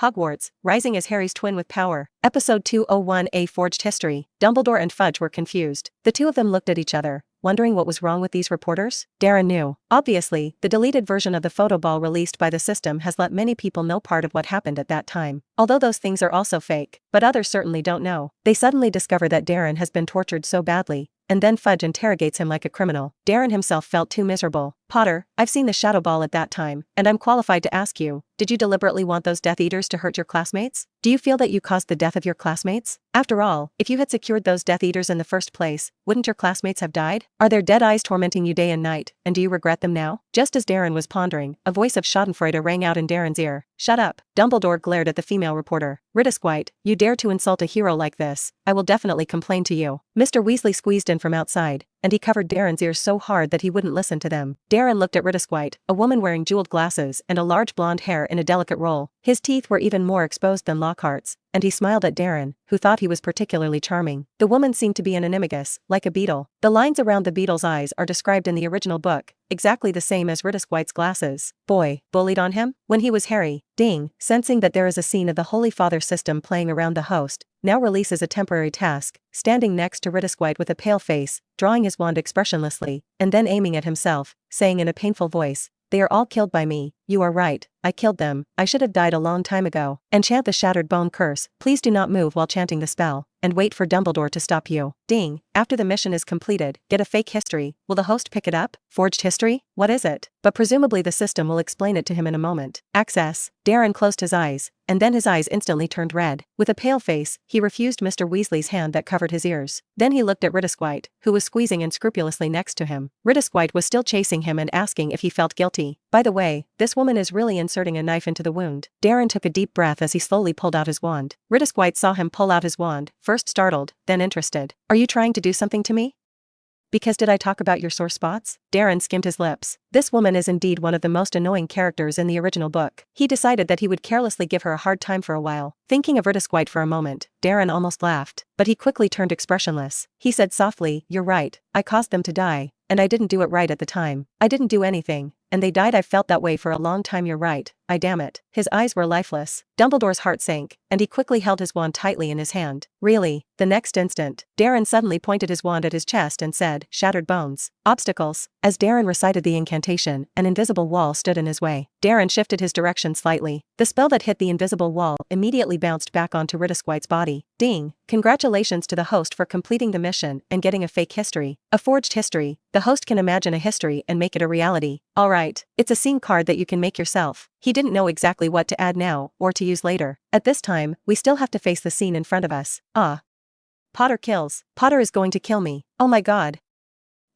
Hogwarts, rising as Harry's twin with power. Episode 201A Forged History. Dumbledore and Fudge were confused. The two of them looked at each other, wondering what was wrong with these reporters. Darren knew. Obviously, the deleted version of the photo ball released by the system has let many people know part of what happened at that time. Although those things are also fake, but others certainly don't know. They suddenly discover that Darren has been tortured so badly, and then Fudge interrogates him like a criminal. Darren himself felt too miserable. Potter, I've seen the shadow ball at that time, and I'm qualified to ask you, did you deliberately want those Death Eaters to hurt your classmates? Do you feel that you caused the death of your classmates? After all, if you had secured those Death Eaters in the first place, wouldn't your classmates have died? Are their dead eyes tormenting you day and night, and do you regret them now? Just as Darren was pondering, a voice of schadenfreude rang out in Darren's ear. Shut up. Dumbledore glared at the female reporter. Riddlesquite, you dare to insult a hero like this, I will definitely complain to you. Mr. Weasley squeezed in from outside, and he covered Darren's ears so hard that he wouldn't listen to them. Darren looked at Riddlesquite, a woman wearing jeweled glasses and a large blonde hair in a delicate roll. His teeth were even more exposed than Lockhart's, and he smiled at Darren, who thought he was particularly charming. The woman seemed to be an animagus, like a beetle. The lines around the beetle's eyes are described in the original book, exactly the same as Riddlesquite's glasses. Boy, bullied on him? When he was Harry, Ding, sensing that there is a scene of the Holy Father system playing around the host, now releases a temporary task, standing next to Riddlesquite with a pale face, drawing his wand expressionlessly, and then aiming at himself, saying in a painful voice, "They are all killed by me. You are right, I killed them, I should have died a long time ago." And chant the Shattered Bone curse. Please do not move while chanting the spell, and wait for Dumbledore to stop you. Ding, after the mission is completed, get a fake history. Will the host pick it up? Forged history? What is it? But presumably the system will explain it to him in a moment. Access. Darren closed his eyes, and then his eyes instantly turned red. With a pale face, he refused Mr. Weasley's hand that covered his ears. Then he looked at Riddlesquite, who was squeezing unscrupulously next to him. Riddlesquite was still chasing him and asking if he felt guilty. By the way, this woman is really inserting a knife into the wound. Darren took a deep breath as he slowly pulled out his wand. Riddlesquite saw him pull out his wand, first startled, then interested. Are you trying to do something to me? Because did I talk about your sore spots? Darren skimmed his lips. This woman is indeed one of the most annoying characters in the original book. He decided that he would carelessly give her a hard time for a while. Thinking of Riddlesquite for a moment, Darren almost laughed, but he quickly turned expressionless. He said softly, "You're right, I caused them to die, and I didn't do it right at the time. I didn't do anything, and they died. I've felt that way for a long time. You're right, I damn it." His eyes were lifeless. Dumbledore's heart sank, and he quickly held his wand tightly in his hand. Really? The next instant, Darren suddenly pointed his wand at his chest and said, "Shattered bones. Obstacles." As Darren recited the incantation, an invisible wall stood in his way. Darren shifted his direction slightly. The spell that hit the invisible wall immediately bounced back onto Riddlesquite's body. Ding! Congratulations to the host for completing the mission and getting a fake history. A forged history. The host can imagine a history and make it a reality. Alright, it's a scene card that you can make yourself. He didn't know exactly what to add now, or to use later. At this time, we still have to face the scene in front of us. Potter kills. Potter is going to kill me. Oh my god.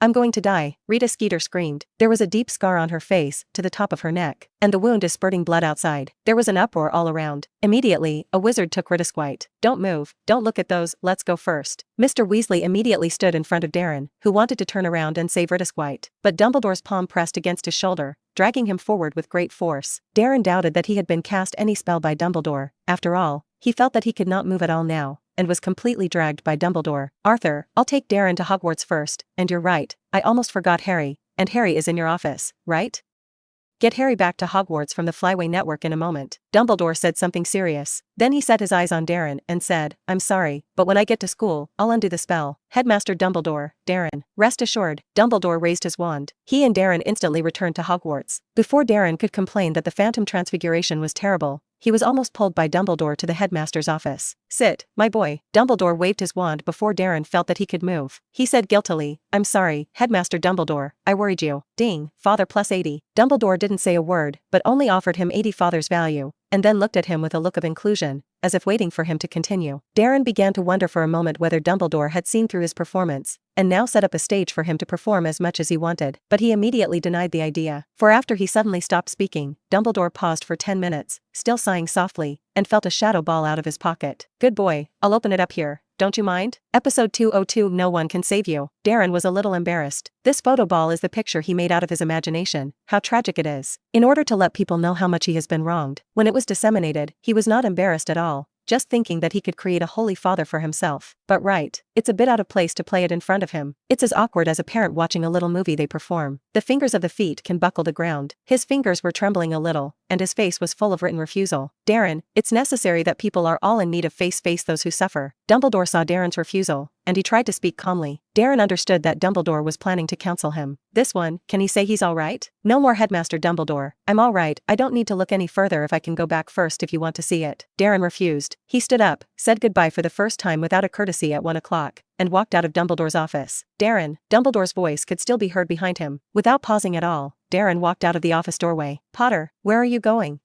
I'm going to die, Rita Skeeter screamed. There was a deep scar on her face, to the top of her neck, and the wound is spurting blood outside. There was an uproar all around. Immediately, a wizard took Riddlesquite. "Don't move, don't look at those, let's go first." Mr. Weasley immediately stood in front of Darren, who wanted to turn around and save Riddlesquite, but Dumbledore's palm pressed against his shoulder, dragging him forward with great force. Darren doubted that he had been cast any spell by Dumbledore. After all, he felt that he could not move at all now, and was completely dragged by Dumbledore. "Arthur, I'll take Darren to Hogwarts first, and you're right, I almost forgot Harry, and Harry is in your office, right? Get Harry back to Hogwarts from the Flyway Network in a moment." Dumbledore said something serious. Then he set his eyes on Darren and said, "I'm sorry, but when I get to school, I'll undo the spell." Headmaster Dumbledore, Darren. Rest assured. Dumbledore raised his wand. He and Darren instantly returned to Hogwarts. Before Darren could complain that the phantom transfiguration was terrible, he was almost pulled by Dumbledore to the headmaster's office. "Sit, my boy." Dumbledore waved his wand before Darren felt that he could move. He said guiltily, "I'm sorry, Headmaster Dumbledore, I worried you." Ding, father plus 80. Dumbledore didn't say a word, but only offered him 80 father's value, and then looked at him with a look of inclusion, as if waiting for him to continue. Darren began to wonder for a moment whether Dumbledore had seen through his performance, and now set up a stage for him to perform as much as he wanted. But he immediately denied the idea, for after he suddenly stopped speaking, Dumbledore paused for 10 minutes, still sighing softly, and felt a shadow ball out of his pocket. "Good boy, I'll open it up here. Don't you mind?" Episode 202 No One Can Save You. Darren was a little embarrassed. This photo ball is the picture he made out of his imagination. How tragic it is. In order to let people know how much he has been wronged, when it was disseminated, he was not embarrassed at all, just thinking that he could create a holy father for himself. but right. It's a bit out of place to play it in front of him. It's as awkward as a parent watching a little movie they perform. The fingers of the feet can buckle the ground. His fingers were trembling a little, and his face was full of written refusal. Darren, it's necessary that people are all in need of face those who suffer. Dumbledore saw Darren's refusal, and he tried to speak calmly. Darren understood that Dumbledore was planning to counsel him. This one, can he say he's all right? No more Headmaster Dumbledore. I'm all right, I don't need to look any further if I can go back first if you want to see it. Darren refused. He stood up, said goodbye for the first time without a courtesy at 1 o'clock, and walked out of Dumbledore's office. Darren, Dumbledore's voice could still be heard behind him. Without pausing at all, Darren walked out of the office doorway. Potter, where are you going?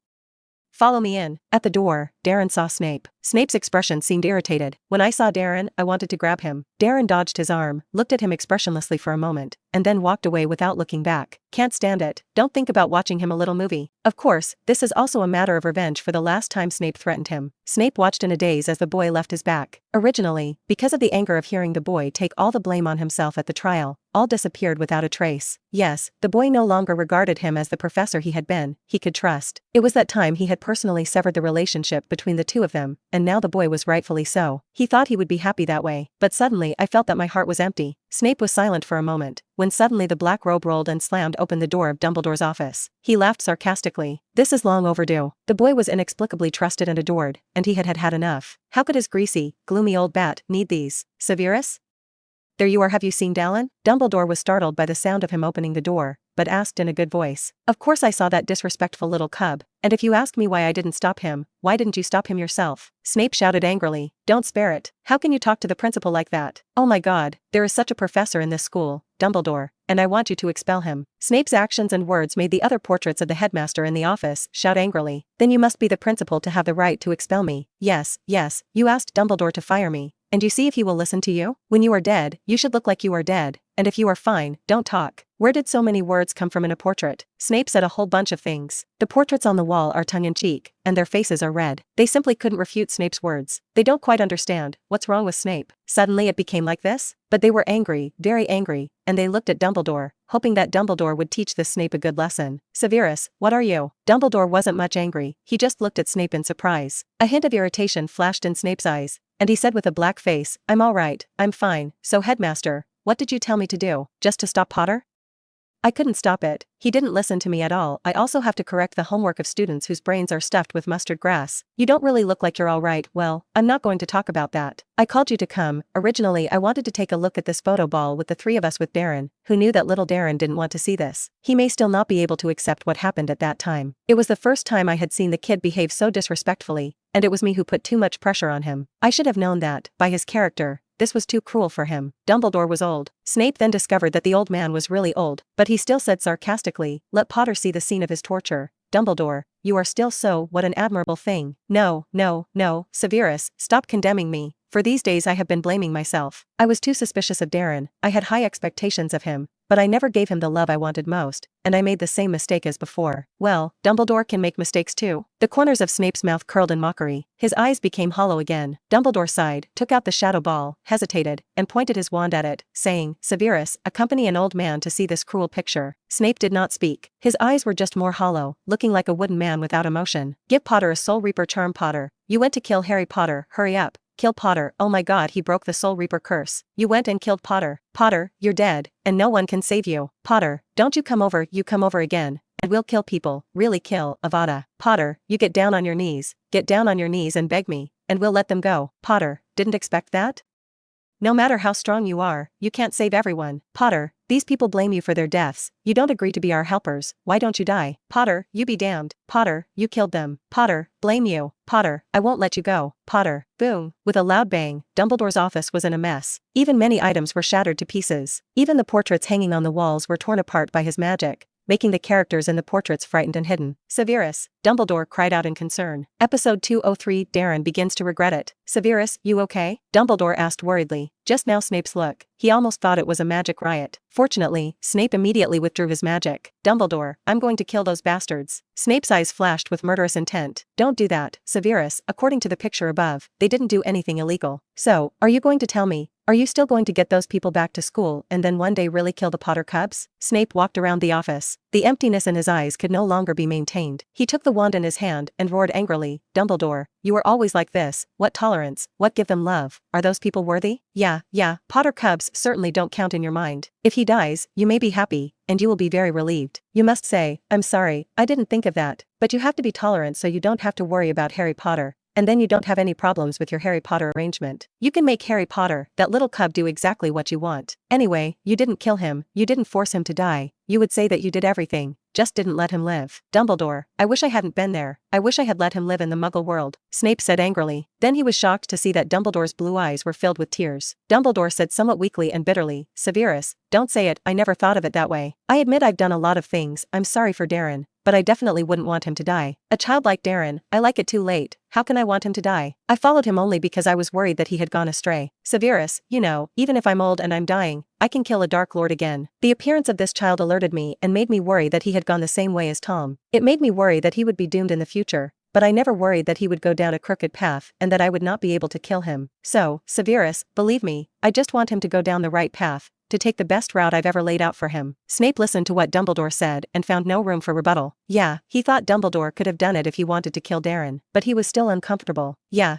Follow me in. At the door, Darren saw Snape. Snape's expression seemed irritated. When I saw Darren, I wanted to grab him. Darren dodged his arm, looked at him expressionlessly for a moment, and then walked away without looking back. Can't stand it. Don't think about watching him a little movie. Of course, this is also a matter of revenge for the last time Snape threatened him. Snape watched in a daze as the boy left his back. Originally, because of the anger of hearing the boy take all the blame on himself at the trial, all disappeared without a trace. Yes, the boy no longer regarded him as the professor he had been, he could trust. It was that time he had personally severed the relationship between the two of them, and now the boy was rightfully so. He thought he would be happy that way, but suddenly I felt that my heart was empty. Snape was silent for a moment, when suddenly the black robe rolled and slammed open the door of Dumbledore's office. He laughed sarcastically. This is long overdue. The boy was inexplicably trusted and adored, and he had had enough. How could his greasy, gloomy old bat need these? Severus? There you are, have you seen Dallin? Dumbledore was startled by the sound of him opening the door, but asked in a good voice. Of course I saw that disrespectful little cub, and if you ask me why I didn't stop him, why didn't you stop him yourself? Snape shouted angrily. Don't spare it. How can you talk to the principal like that? Oh my god, there is such a professor in this school, Dumbledore, and I want you to expel him. Snape's actions and words made the other portraits of the headmaster in the office shout angrily. Then you must be the principal to have the right to expel me. Yes, you asked Dumbledore to fire me, and you see if he will listen to you? When you are dead, you should look like you are dead, and if you are fine, don't talk. Where did so many words come from in a portrait? Snape said a whole bunch of things. The portraits on the wall are tongue-in-cheek, and their faces are red. They simply couldn't refute Snape's words. They don't quite understand what's wrong with Snape. Suddenly it became like this? But they were angry, very angry, and they looked at Dumbledore, hoping that Dumbledore would teach this Snape a good lesson. Severus, what are you? Dumbledore wasn't much angry, he just looked at Snape in surprise. A hint of irritation flashed in Snape's eyes, and he said with a black face, I'm all right, I'm fine. So headmaster, what did you tell me to do? Just to stop Potter? I couldn't stop it. He didn't listen to me at all. I also have to correct the homework of students whose brains are stuffed with mustard grass. You don't really look like you're all right. Well, I'm not going to talk about that. I called you to come. Originally I wanted to take a look at this photo ball with the three of us with Darren, who knew that little Darren didn't want to see this. He may still not be able to accept what happened at that time. It was the first time I had seen the kid behave so disrespectfully, and it was me who put too much pressure on him. I should have known that, by his character, this was too cruel for him. Dumbledore was old. Snape then discovered that the old man was really old, but he still said sarcastically, let Potter see the scene of his torture. Dumbledore, you are still so, what an admirable thing. No, Severus, stop condemning me. For these days I have been blaming myself. I was too suspicious of Darren, I had high expectations of him, but I never gave him the love I wanted most, and I made the same mistake as before. Well, Dumbledore can make mistakes too. The corners of Snape's mouth curled in mockery. His eyes became hollow again. Dumbledore sighed, took out the shadow ball, hesitated, and pointed his wand at it, saying, Severus, accompany an old man to see this cruel picture. Snape did not speak. His eyes were just more hollow, looking like a wooden man without emotion. Give Potter a Soul Reaper charm. Potter, you went to kill Harry Potter, hurry up. Kill Potter. Oh my god, he broke the Soul Reaper curse. You went and killed Potter. Potter, you're dead, and no one can save you. Potter, don't you come over again, and we'll kill people, really kill, Avada. Potter, you get down on your knees and beg me, and we'll let them go. Potter, didn't expect that? No matter how strong you are, you can't save everyone. Potter, these people blame you for their deaths. You don't agree to be our helpers. Why don't you die? Potter, you be damned. Potter, you killed them. Potter, blame you. Potter, I won't let you go. Potter, boom. With a loud bang, Dumbledore's office was in a mess. Even many items were shattered to pieces. Even the portraits hanging on the walls were torn apart by his magic, making the characters in the portraits frightened and hidden. Severus, Dumbledore cried out in concern. Episode 203, Darren begins to regret it. Severus, you okay? Dumbledore asked worriedly. Just now Snape's look. He almost thought it was a magic riot. Fortunately, Snape immediately withdrew his magic. Dumbledore, I'm going to kill those bastards. Snape's eyes flashed with murderous intent. Don't do that, Severus. According to the picture above, they didn't do anything illegal. So, are you going to tell me Are you still going to get those people back to school and then one day really kill the Potter cubs? Snape walked around the office. The emptiness in his eyes could no longer be maintained. He took the wand in his hand and roared angrily, Dumbledore, you were always like this. What tolerance? What give them love? Are those people worthy? Yeah, Potter cubs certainly don't count in your mind. If he dies, you may be happy, and you will be very relieved. You must say, I'm sorry, I didn't think of that. But you have to be tolerant so you don't have to worry about Harry Potter. And then you don't have any problems with your Harry Potter arrangement. You can make Harry Potter, that little cub, do exactly what you want. Anyway, you didn't kill him, you didn't force him to die. You would say that you did everything, just didn't let him live. Dumbledore, I wish I hadn't been there. I wish I had let him live in the Muggle world, Snape said angrily. Then he was shocked to see that Dumbledore's blue eyes were filled with tears. Dumbledore said somewhat weakly and bitterly, Severus, don't say it, I never thought of it that way. I admit I've done a lot of things, I'm sorry for Darren, but I definitely wouldn't want him to die. A child like Darren, I like it too late. How can I want him to die? I followed him only because I was worried that he had gone astray. Severus, you know, even if I'm old and I'm dying, I can kill a Dark Lord again. The appearance of this child alerted me and made me worry that he had gone the same way as Tom. It made me worry that he would be doomed in the future, but I never worried that he would go down a crooked path and that I would not be able to kill him. So, Severus, believe me, I just want him to go down the right path, to take the best route I've ever laid out for him. Snape listened to what Dumbledore said and found no room for rebuttal. Yeah, he thought Dumbledore could have done it if he wanted to kill Darren, but he was still uncomfortable. Yeah,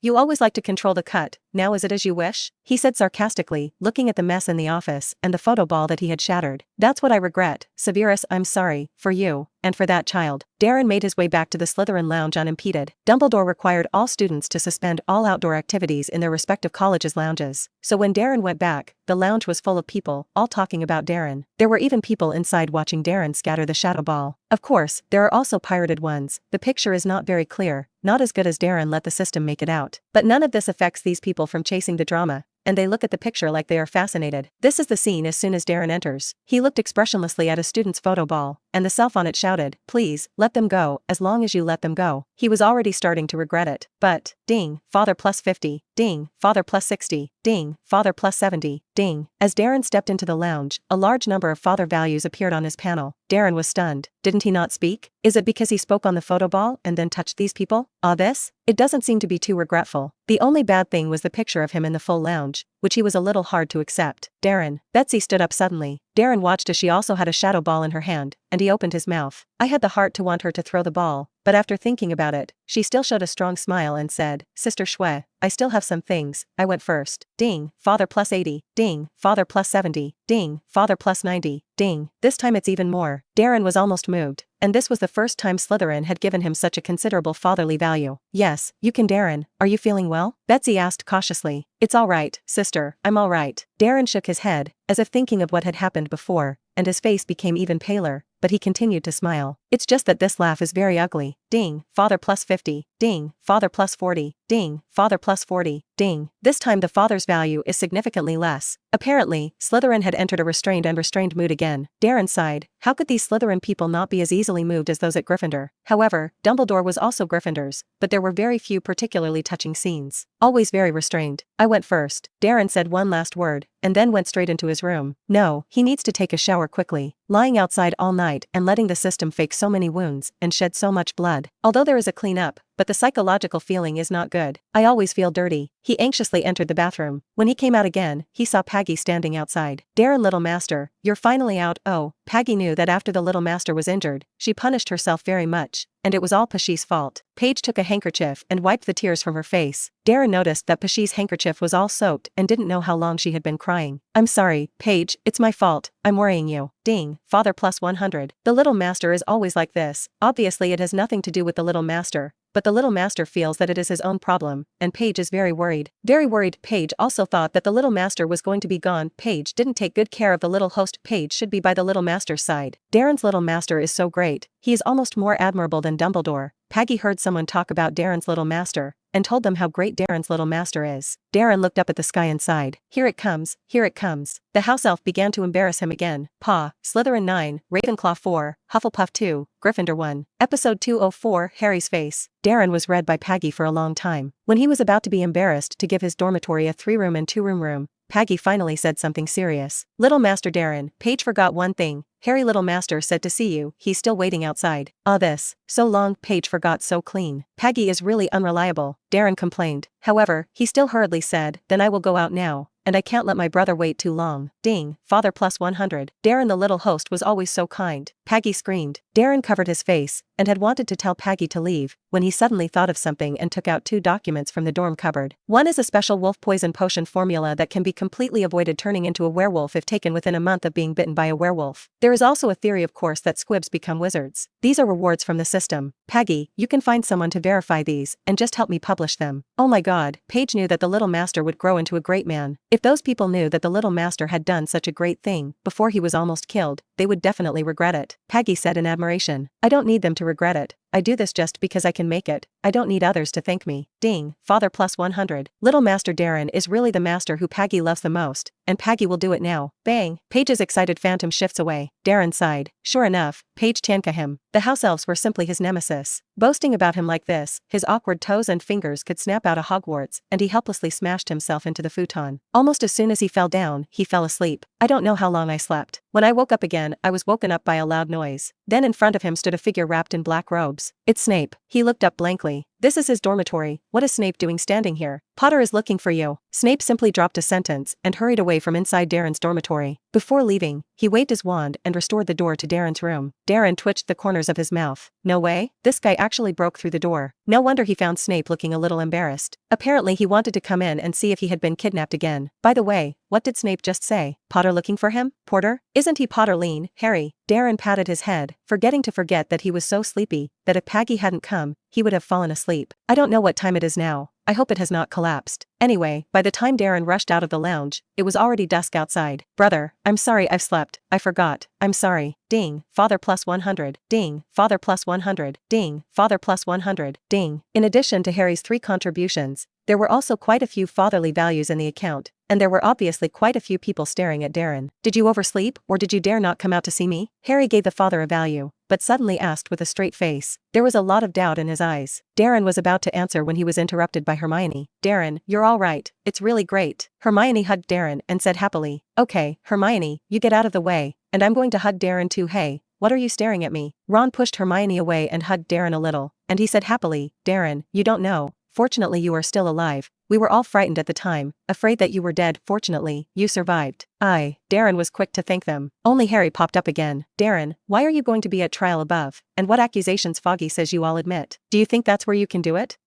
you always like to control the cut, now is it as you wish? He said sarcastically, looking at the mess in the office and the photo ball that he had shattered. That's what I regret, Severus, I'm sorry, for you, and for that child. Darren made his way back to the Slytherin lounge unimpeded. Dumbledore required all students to suspend all outdoor activities in their respective colleges' lounges. So when Darren went back, the lounge was full of people, all talking about Darren. There were even people inside watching Darren scatter the shadow ball. Of course, there are also pirated ones. The picture is not very clear, not as good as Darren let the system make it out. But none of this affects these people from chasing the drama, and they look at the picture like they are fascinated. This is the scene as soon as Darren enters. He looked expressionlessly at a student's photo ball, and the self on it shouted, please, let them go, as long as you let them go. He was already starting to regret it. But, ding, father plus 50, ding, father plus 60, ding, father plus 70, ding. As Darren stepped into the lounge, a large number of father values appeared on his panel. Darren was stunned. Didn't he not speak? Is it because he spoke on the photo ball and then touched these people? This? It doesn't seem to be too regretful. The only bad thing was the picture of him in the full lounge, which he was a little hard to accept. Darren. Betsy stood up suddenly. Darren watched as she also had a shadow ball in her hand, and he opened his mouth. I had the heart to want her to throw the ball, but after thinking about it, she still showed a strong smile and said, Sister Shwe, I still have some things. I went first. Ding, father plus 80, ding, father plus 70, ding, father plus 90, ding. This time it's even more. Darren was almost moved, and this was the first time Slytherin had given him such a considerable fatherly value. Yes, you can, Darren. Are you feeling well? Betsy asked cautiously. It's all right, sister, I'm all right. Darren shook his head, as if thinking of what had happened before, and his face became even paler, but he continued to smile. It's just that this laugh is very ugly. Ding, father plus 50, ding, father plus 40, ding, father plus 40, ding. This time the father's value is significantly less. Apparently, Slytherin had entered a restrained and restrained mood again. Darren sighed. How could these Slytherin people not be as easily moved as those at Gryffindor? However, Dumbledore was also Gryffindor's, but there were very few particularly touching scenes. Always very restrained. I went first. Darren said one last word, and then went straight into his room. No, he needs to take a shower quickly. Lying outside all night and letting the system fake so many wounds and shed so much blood. Although there is a cleanup, but the psychological feeling is not good. I always feel dirty. He anxiously entered the bathroom. When he came out again, he saw Paggy standing outside. Darren, little master, you're finally out. Oh, Paggy knew that after the little master was injured, she punished herself very much, and it was all Pashy's fault. Paige took a handkerchief and wiped the tears from her face. Darren noticed that Pashy's handkerchief was all soaked and didn't know how long she had been crying. I'm sorry, Paige, it's my fault. I'm worrying you. Ding, father plus 100. The little master is always like this. Obviously it has nothing to do with the little master, but the little master feels that it is his own problem, and Paige is very worried. Very worried. Paige also thought that the little master was going to be gone. Paige didn't take good care of the little host. Paige should be by the little master's side. Darren's little master is so great. He is almost more admirable than Dumbledore. Paggy heard someone talk about Darren's little master, and told them how great Darren's little master is. Darren looked up at the sky and sighed. Here it comes, here it comes. The house elf began to embarrass him again. Slytherin 9, Ravenclaw 4, Hufflepuff 2, Gryffindor 1. Episode 204, Harry's Face. Darren was read by Paggy for a long time. When he was about to be embarrassed to give his dormitory a 3-room and 2-room room, Paggy finally said something serious. Little Master Darren, Paige forgot one thing. Harry, little master said to see you. He's still waiting outside. This. So long. Paige forgot so clean. Paggy is really unreliable, Darren complained. However, he still hurriedly said, then I will go out now. and I can't let my brother wait too long. Ding, father plus 100. Darren the little host was always so kind. Paggy screamed. Darren covered his face, and had wanted to tell Paggy to leave, when he suddenly thought of something and took out 2 documents from the dorm cupboard. One is a special wolf poison potion formula that can be completely avoided turning into a werewolf if taken within a month of being bitten by a werewolf. There is also a theory of course that squibs become wizards. These are rewards from the system. Paggy, you can find someone to verify these, and just help me publish them. Oh my god, Paige knew that the little master would grow into a great man. If those people knew that the little master had done such a great thing, before he was almost killed, they would definitely regret it. Paggy said in admiration. I don't need them to regret it. I do this just because I can make it. I don't need others to thank me. Ding, father plus 100. Little Master Darren is really the master who Paggy loves the most, and Paggy will do it now. Bang, Paige's excited phantom shifts away. Darren sighed. Sure enough, Paige tanka him. The house elves were simply his nemesis. Boasting about him like this, his awkward toes and fingers could snap out of Hogwarts, and he helplessly smashed himself into the futon. Almost as soon as he fell down, he fell asleep. I don't know how long I slept. When I woke up again, I was woken up by a loud noise. Then in front of him stood a figure wrapped in black robes. It's Snape. He looked up blankly. This is his dormitory. What is Snape doing standing here? Potter is looking for you. Snape simply dropped a sentence and hurried away from inside Darren's dormitory. Before leaving, he waved his wand and restored the door to Darren's room. Darren twitched the corners of his mouth. No way, this guy actually broke through the door. No wonder he found Snape looking a little embarrassed. Apparently he wanted to come in and see if he had been kidnapped again. By the way, what did Snape just say? Potter looking for him? Porter? Isn't he Potter lean, Harry? Darren patted his head, forgetting to forget that he was so sleepy, that if Paggy hadn't come, he would have fallen asleep. I don't know what time it is now. I hope it has not collapsed. Anyway, by the time Darren rushed out of the lounge, it was already dusk outside. Brother, I'm sorry I've slept. I forgot. I'm sorry. Ding, father plus 100. Ding, father plus 100. Ding, father plus 100. Ding. In addition to Harry's 3 contributions, there were also quite a few fatherly values in the account, and there were obviously quite a few people staring at Darren. Did you oversleep, or did you dare not come out to see me? Harry gave the father a value, but suddenly asked with a straight face. There was a lot of doubt in his eyes. Darren was about to answer when he was interrupted by Hermione. Darren, you're all right. It's really great. Hermione hugged Darren and said happily. Okay, Hermione, you get out of the way, and I'm going to hug Darren too. Hey, what are you staring at me? Ron pushed Hermione away and hugged Darren a little, and he said happily, Darren, you don't know. Fortunately you are still alive. We were all frightened at the time, afraid that you were dead. Fortunately, you survived. Darren was quick to thank them. Only Harry popped up again. Darren, why are you going to be at trial above? And what accusations Foggy says you all admit? Do you think that's where you can do it?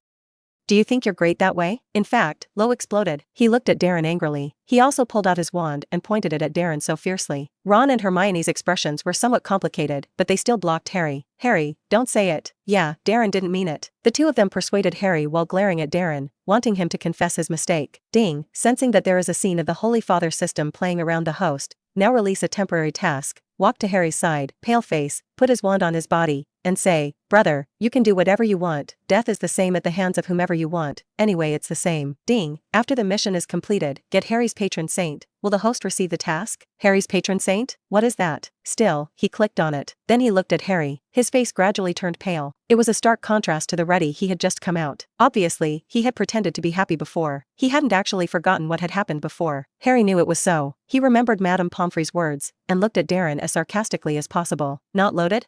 Do you think you're great that way? In fact, Lo exploded. He looked at Darren angrily. He also pulled out his wand and pointed it at Darren so fiercely. Ron and Hermione's expressions were somewhat complicated, but they still blocked Harry. Harry, don't say it. Yeah, Darren didn't mean it. The two of them persuaded Harry while glaring at Darren, wanting him to confess his mistake. Ding, sensing that there is a scene of the Holy Father system playing around the host, now release a temporary task, walk to Harry's side, pale face, put his wand on his body, and say, brother, you can do whatever you want. Death is the same at the hands of whomever you want. Anyway, it's the same. Ding, after the mission is completed, get Harry's patron saint. Will the host receive the task? Harry's patron saint? What is that? Still, he clicked on it. Then he looked at Harry. His face gradually turned pale. It was a stark contrast to the ready he had just come out. Obviously, he had pretended to be happy before. He hadn't actually forgotten what had happened before. Harry knew it was so. He remembered Madame Pomfrey's words, and looked at Darren as sarcastically as possible. Not loaded?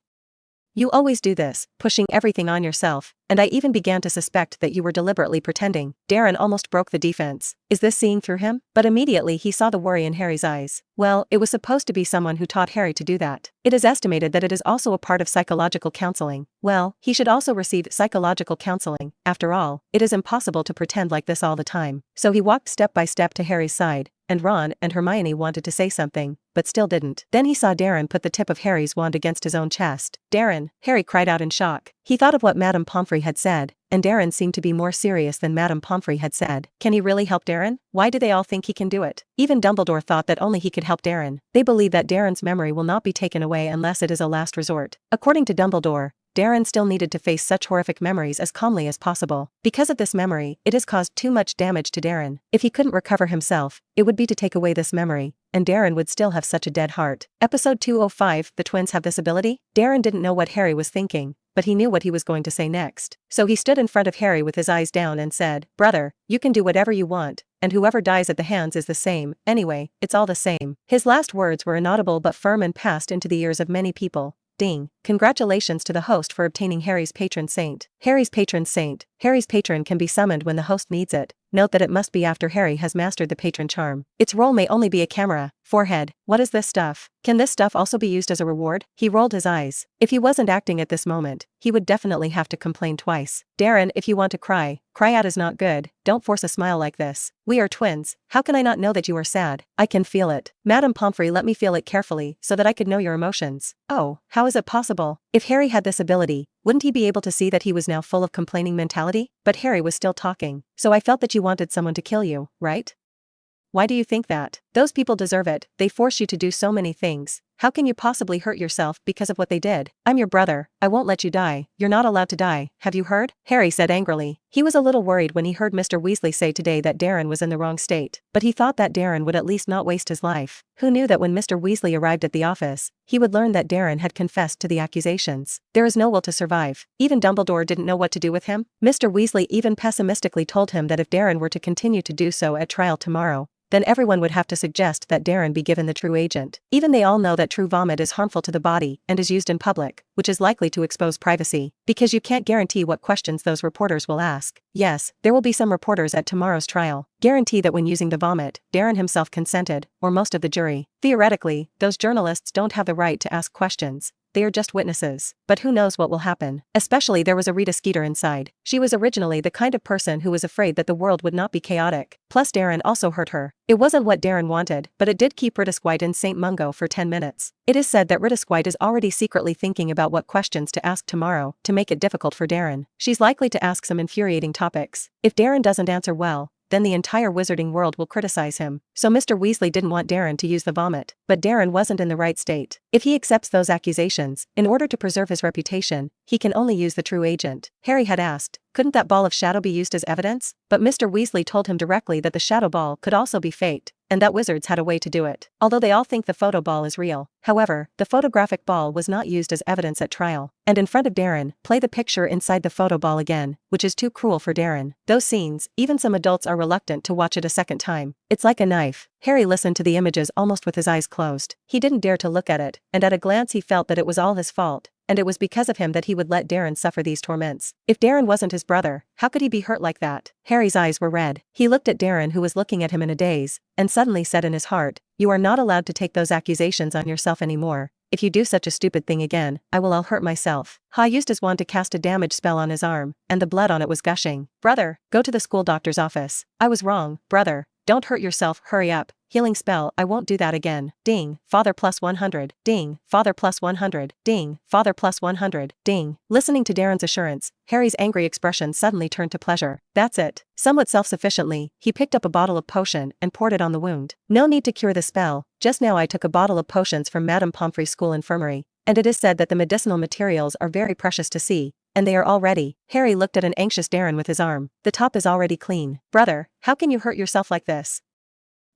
You always do this, pushing everything on yourself, and I even began to suspect that you were deliberately pretending. Darren almost broke the defense. Is this seeing through him? But immediately he saw the worry in Harry's eyes. Well, it was supposed to be someone who taught Harry to do that. It is estimated that it is also a part of psychological counseling. Well, he should also receive psychological counseling. After all, it is impossible to pretend like this all the time. So he walked step by step to Harry's side, and Ron and Hermione wanted to say something, but still didn't. Then he saw Darren put the tip of Harry's wand against his own chest. Darren, Harry cried out in shock. He thought of what Madame Pomfrey had said, and Darren seemed to be more serious than Madame Pomfrey had said. Can he really help Darren? Why do they all think he can do it? Even Dumbledore thought that only he could help Darren. They believe that Darren's memory will not be taken away unless it is a last resort. According to Dumbledore, Darren still needed to face such horrific memories as calmly as possible. Because of this memory, it has caused too much damage to Darren. If he couldn't recover himself, it would be to take away this memory, and Darren would still have such a dead heart. Episode 205, The Twins Have This Ability? Darren didn't know what Harry was thinking, but he knew what he was going to say next. So he stood in front of Harry with his eyes down and said, brother, you can do whatever you want, and whoever dies at the hands is the same. Anyway, it's all the same. His last words were inaudible but firm and passed into the ears of many people. Ding. Congratulations to the host for obtaining Harry's patron saint. Harry's patron saint. Harry's patron can be summoned when the host needs it. Note that it must be after Harry has mastered the patron charm. Its role may only be a camera. Forehead. What is this stuff? Can this stuff also be used as a reward? He rolled his eyes. If he wasn't acting at this moment, he would definitely have to complain twice. Darren, if you want to cry, cry out is not good. Don't force a smile like this. We are twins. How can I not know that you are sad? I can feel it. Madame Pomfrey let me feel it carefully so that I could know your emotions. Oh, how is it possible? If Harry had this ability, wouldn't he be able to see that he was now full of complaining mentality? But Harry was still talking. So I felt that you wanted someone to kill you, right? Why do you think that? Those people deserve it. They force you to do so many things. How can you possibly hurt yourself because of what they did? I'm your brother. I won't let you die. You're not allowed to die. Have you heard? Harry said angrily. He was a little worried when he heard Mr. Weasley say today that Darren was in the wrong state, but he thought that Darren would at least not waste his life. Who knew that when Mr. Weasley arrived at the office, he would learn that Darren had confessed to the accusations. There is no will to survive. Even Dumbledore didn't know what to do with him. Mr. Weasley even pessimistically told him that if Darren were to continue to do so at trial tomorrow, then everyone would have to suggest that Darren be given the true agent. Even they all know that true vomit is harmful to the body and is used in public, which is likely to expose privacy, because you can't guarantee what questions those reporters will ask. Yes, there will be some reporters at tomorrow's trial. Guarantee that when using the vomit, Darren himself consented, or most of the jury. Theoretically, those journalists don't have the right to ask questions. They are just witnesses. But who knows what will happen? Especially there was a Rita Skeeter inside. She was originally the kind of person who was afraid that the world would not be chaotic. Plus Darren also hurt her. It wasn't what Darren wanted, but it did keep Rita Skeeter in St. Mungo for 10 minutes. It is said that Rita Skeeter is already secretly thinking about what questions to ask tomorrow to make it difficult for Darren. She's likely to ask some infuriating topics. If Darren doesn't answer well, then the entire wizarding world will criticize him. So Mr. Weasley didn't want Darren to use the vomit, but Darren wasn't in the right state. If he accepts those accusations, in order to preserve his reputation, he can only use the true agent. Harry had asked, couldn't that ball of shadow be used as evidence? But Mr. Weasley told him directly that the shadow ball could also be faked, and that wizards had a way to do it. Although they all think the photo ball is real. However, the photographic ball was not used as evidence at trial. And in front of Darren, play the picture inside the photo ball again, which is too cruel for Darren. Those scenes, even some adults are reluctant to watch it a second time. It's like a knife. Harry listened to the images almost with his eyes closed. He didn't dare to look at it, and at a glance he felt that it was all his fault. And it was because of him that he would let Darren suffer these torments. If Darren wasn't his brother, how could he be hurt like that? Harry's eyes were red. He looked at Darren, who was looking at him in a daze, and suddenly said in his heart, "You are not allowed to take those accusations on yourself anymore. If you do such a stupid thing again, I'll hurt myself." Ha used his wand to cast a damage spell on his arm, and the blood on it was gushing. "Brother, go to the school doctor's office. I was wrong, brother. Don't hurt yourself, hurry up. Healing spell, I won't do that again. Ding, father plus 100. Ding, father plus 100. Ding, father plus 100. Ding." Listening to Darren's assurance, Harry's angry expression suddenly turned to pleasure. That's it. Somewhat self-sufficiently, he picked up a bottle of potion and poured it on the wound. No need to cure the spell. Just now I took a bottle of potions from Madame Pomfrey's school infirmary, and it is said that the medicinal materials are very precious to see, and they are all ready. Harry looked at an anxious Darren with his arm. The top is already clean. Brother, how can you hurt yourself like this?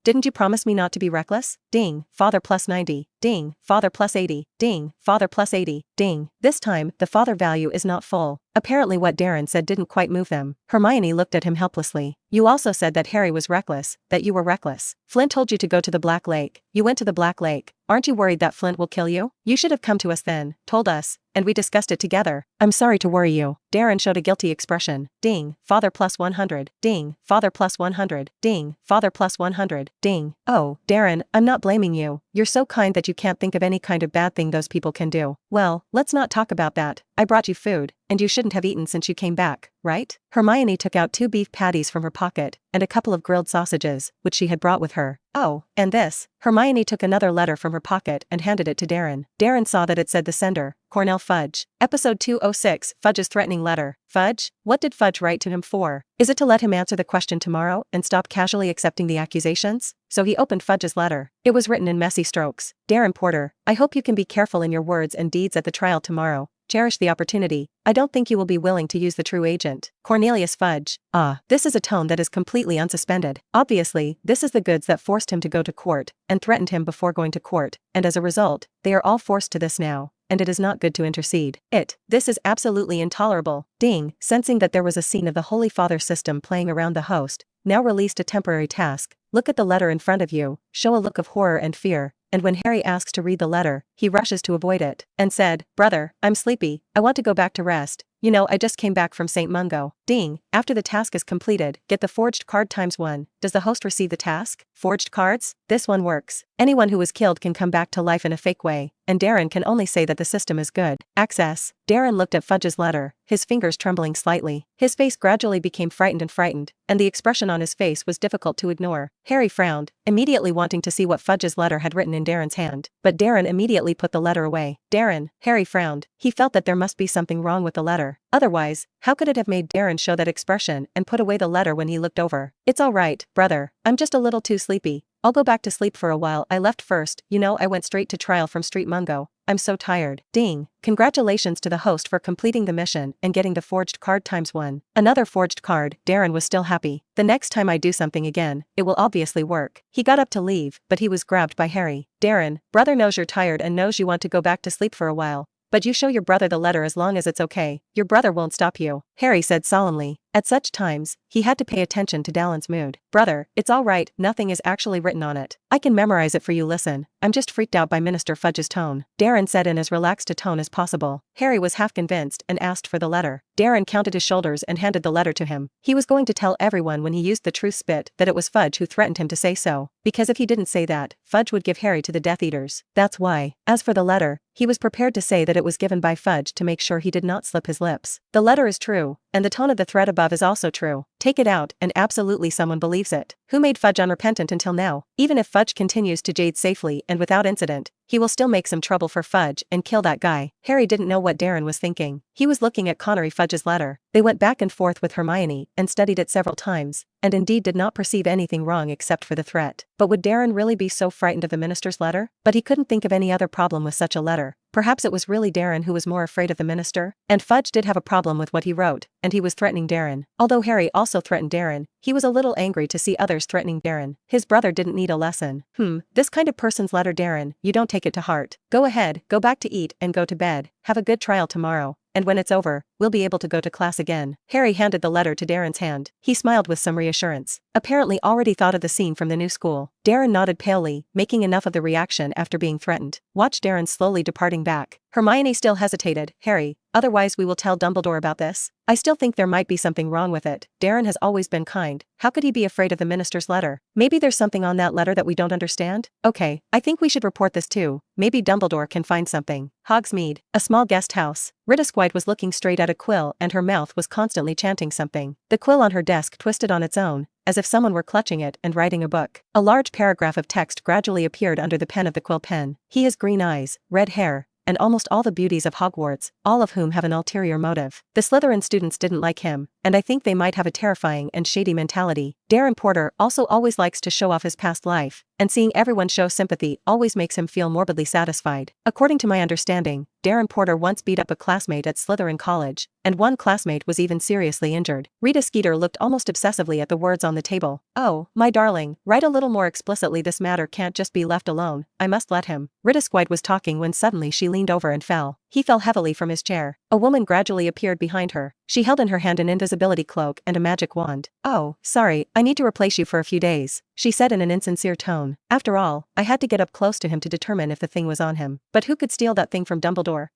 Didn't you promise me not to be reckless? Ding, father plus 90. Ding, father plus 80. Ding, father plus 80. Ding. This time, the father value is not full. Apparently what Darren said didn't quite move them. Hermione looked at him helplessly. You also said that Harry was reckless, that you were reckless. Flint told you to go to the Black Lake. You went to the Black Lake. Aren't you worried that Flint will kill you? You should have come to us then, told us, and we discussed it together. I'm sorry to worry you. Darren showed a guilty expression. Ding, father plus 100. Ding, father plus 100. Ding, father plus 100. Ding. Oh, Darren, I'm not blaming you. You're so kind that you can't think of any kind of bad thing those people can do. Well, let's not talk about that. I brought you food, and you shouldn't have eaten since you came back, right? Hermione took out 2 beef patties from her pocket, and a couple of grilled sausages, which she had brought with her. Oh, and this. Hermione took another letter from her pocket and handed it to Darren. Darren saw that it said the sender, Cornell Fudge. Episode 206, Fudge's threatening letter. Fudge? What did Fudge write to him for? Is it to let him answer the question tomorrow and stop casually accepting the accusations? So he opened Fudge's letter. It was written in messy strokes. Darren Porter, I hope you can be careful in your words and deeds at the trial tomorrow. Cherish the opportunity. I don't think you will be willing to use the true agent. Cornelius Fudge. This is a tone that is completely unsuspended. Obviously, this is the goods that forced him to go to court, and threatened him before going to court, and as a result, they are all forced to this now, and it is not good to intercede. This is absolutely intolerable. Ding, sensing that there was a scene of the Holy Father system playing around the host, now released a temporary task. Look at the letter in front of you, show a look of horror and fear, and when Harry asks to read the letter, he rushes to avoid it, and said, Brother, I'm sleepy, I want to go back to rest. You know I just came back from St. Mungo. Ding, after the task is completed, get the forged card ×1. Does the host receive the task? Forged cards? This one works. Anyone who was killed can come back to life in a fake way, and Darren can only say that the system is good. Access. Darren looked at Fudge's letter, his fingers trembling slightly. His face gradually became frightened, and the expression on his face was difficult to ignore. Harry frowned, immediately wanting to see what Fudge's letter had written in Darren's hand, but Darren immediately put the letter away. Darren, Harry frowned. He felt that there must be something wrong with the letter. Otherwise, how could it have made Darren show that expression and put away the letter when he looked over? It's all right, brother. I'm just a little too sleepy. I'll go back to sleep for a while. I left first, I went straight to trial from Street Mungo. I'm so tired. Ding. Congratulations to the host for completing the mission and getting the forged card ×1. Another forged card. Darren was still happy. The next time I do something again, it will obviously work. He got up to leave, but he was grabbed by Harry. Darren, brother knows you're tired and knows you want to go back to sleep for a while. But you show your brother the letter as long as it's okay. Your brother won't stop you, Harry said solemnly. At such times, he had to pay attention to Dallin's mood. Brother, it's all right, nothing is actually written on it. I can memorize it for you, listen. I'm just freaked out by Minister Fudge's tone, Darren said in as relaxed a tone as possible. Harry was half convinced and asked for the letter. Darren counted his shoulders and handed the letter to him. He was going to tell everyone when he used the truth spit that it was Fudge who threatened him to say so, because if he didn't say that, Fudge would give Harry to the Death Eaters. That's why. As for the letter, he was prepared to say that it was given by Fudge to make sure he did not slip his lips. The letter is true, and the tone of the threat above is also true. Take it out, and absolutely someone believes it. Who made Fudge unrepentant until now? Even if Fudge continues to jade safely and without incident, he will still make some trouble for Fudge and kill that guy. Harry didn't know what Darren was thinking. He was looking at Connery Fudge's letter. They went back and forth with Hermione and studied it several times, and indeed did not perceive anything wrong except for the threat. But would Darren really be so frightened of the minister's letter? But he couldn't think of any other problem with such a letter. Perhaps it was really Darren who was more afraid of the minister? And Fudge did have a problem with what he wrote, and he was threatening Darren. Although Harry also threatened Darren, he was a little angry to see others threatening Darren. His brother didn't need a lesson. This kind of person's letter, Darren, you don't take it to heart. Go ahead, go back to eat and go to bed. Have a good trial tomorrow. And when it's over, we'll be able to go to class again. Harry handed the letter to Darren's hand. He smiled with some reassurance, apparently already thought of the scene from the new school. Darren nodded palely, making enough of the reaction after being threatened. Watch Darren slowly departing back. Hermione still hesitated. Harry, otherwise we will tell Dumbledore about this. I still think there might be something wrong with it. Darren has always been kind. How could he be afraid of the minister's letter? Maybe there's something on that letter that we don't understand? Okay, I think we should report this too. Maybe Dumbledore can find something. Hogsmeade, a small guest house. Rita Squite was looking straight at a quill and her mouth was constantly chanting something. The quill on her desk twisted on its own, as if someone were clutching it and writing a book. A large paragraph of text gradually appeared under the pen of the quill pen. He has green eyes, red hair, and almost all the beauties of Hogwarts, all of whom have an ulterior motive. The Slytherin students didn't like him, and I think they might have a terrifying and shady mentality. Darren Porter also always likes to show off his past life, and seeing everyone show sympathy always makes him feel morbidly satisfied. According to my understanding, Darren Porter once beat up a classmate at Slytherin College, and one classmate was even seriously injured. Rita Skeeter looked almost obsessively at the words on the table. Oh, my darling, write a little more explicitly. This matter can't just be left alone. I must let him. Rita Squite was talking when suddenly she leaned over and fell. He fell heavily from his chair. A woman gradually appeared behind her. She held in her hand an invisibility cloak and a magic wand. Oh, sorry, I need to replace you for a few days, she said in an insincere tone. After all, I had to get up close to him to determine if the thing was on him. But who could steal that thing from Dumbledore?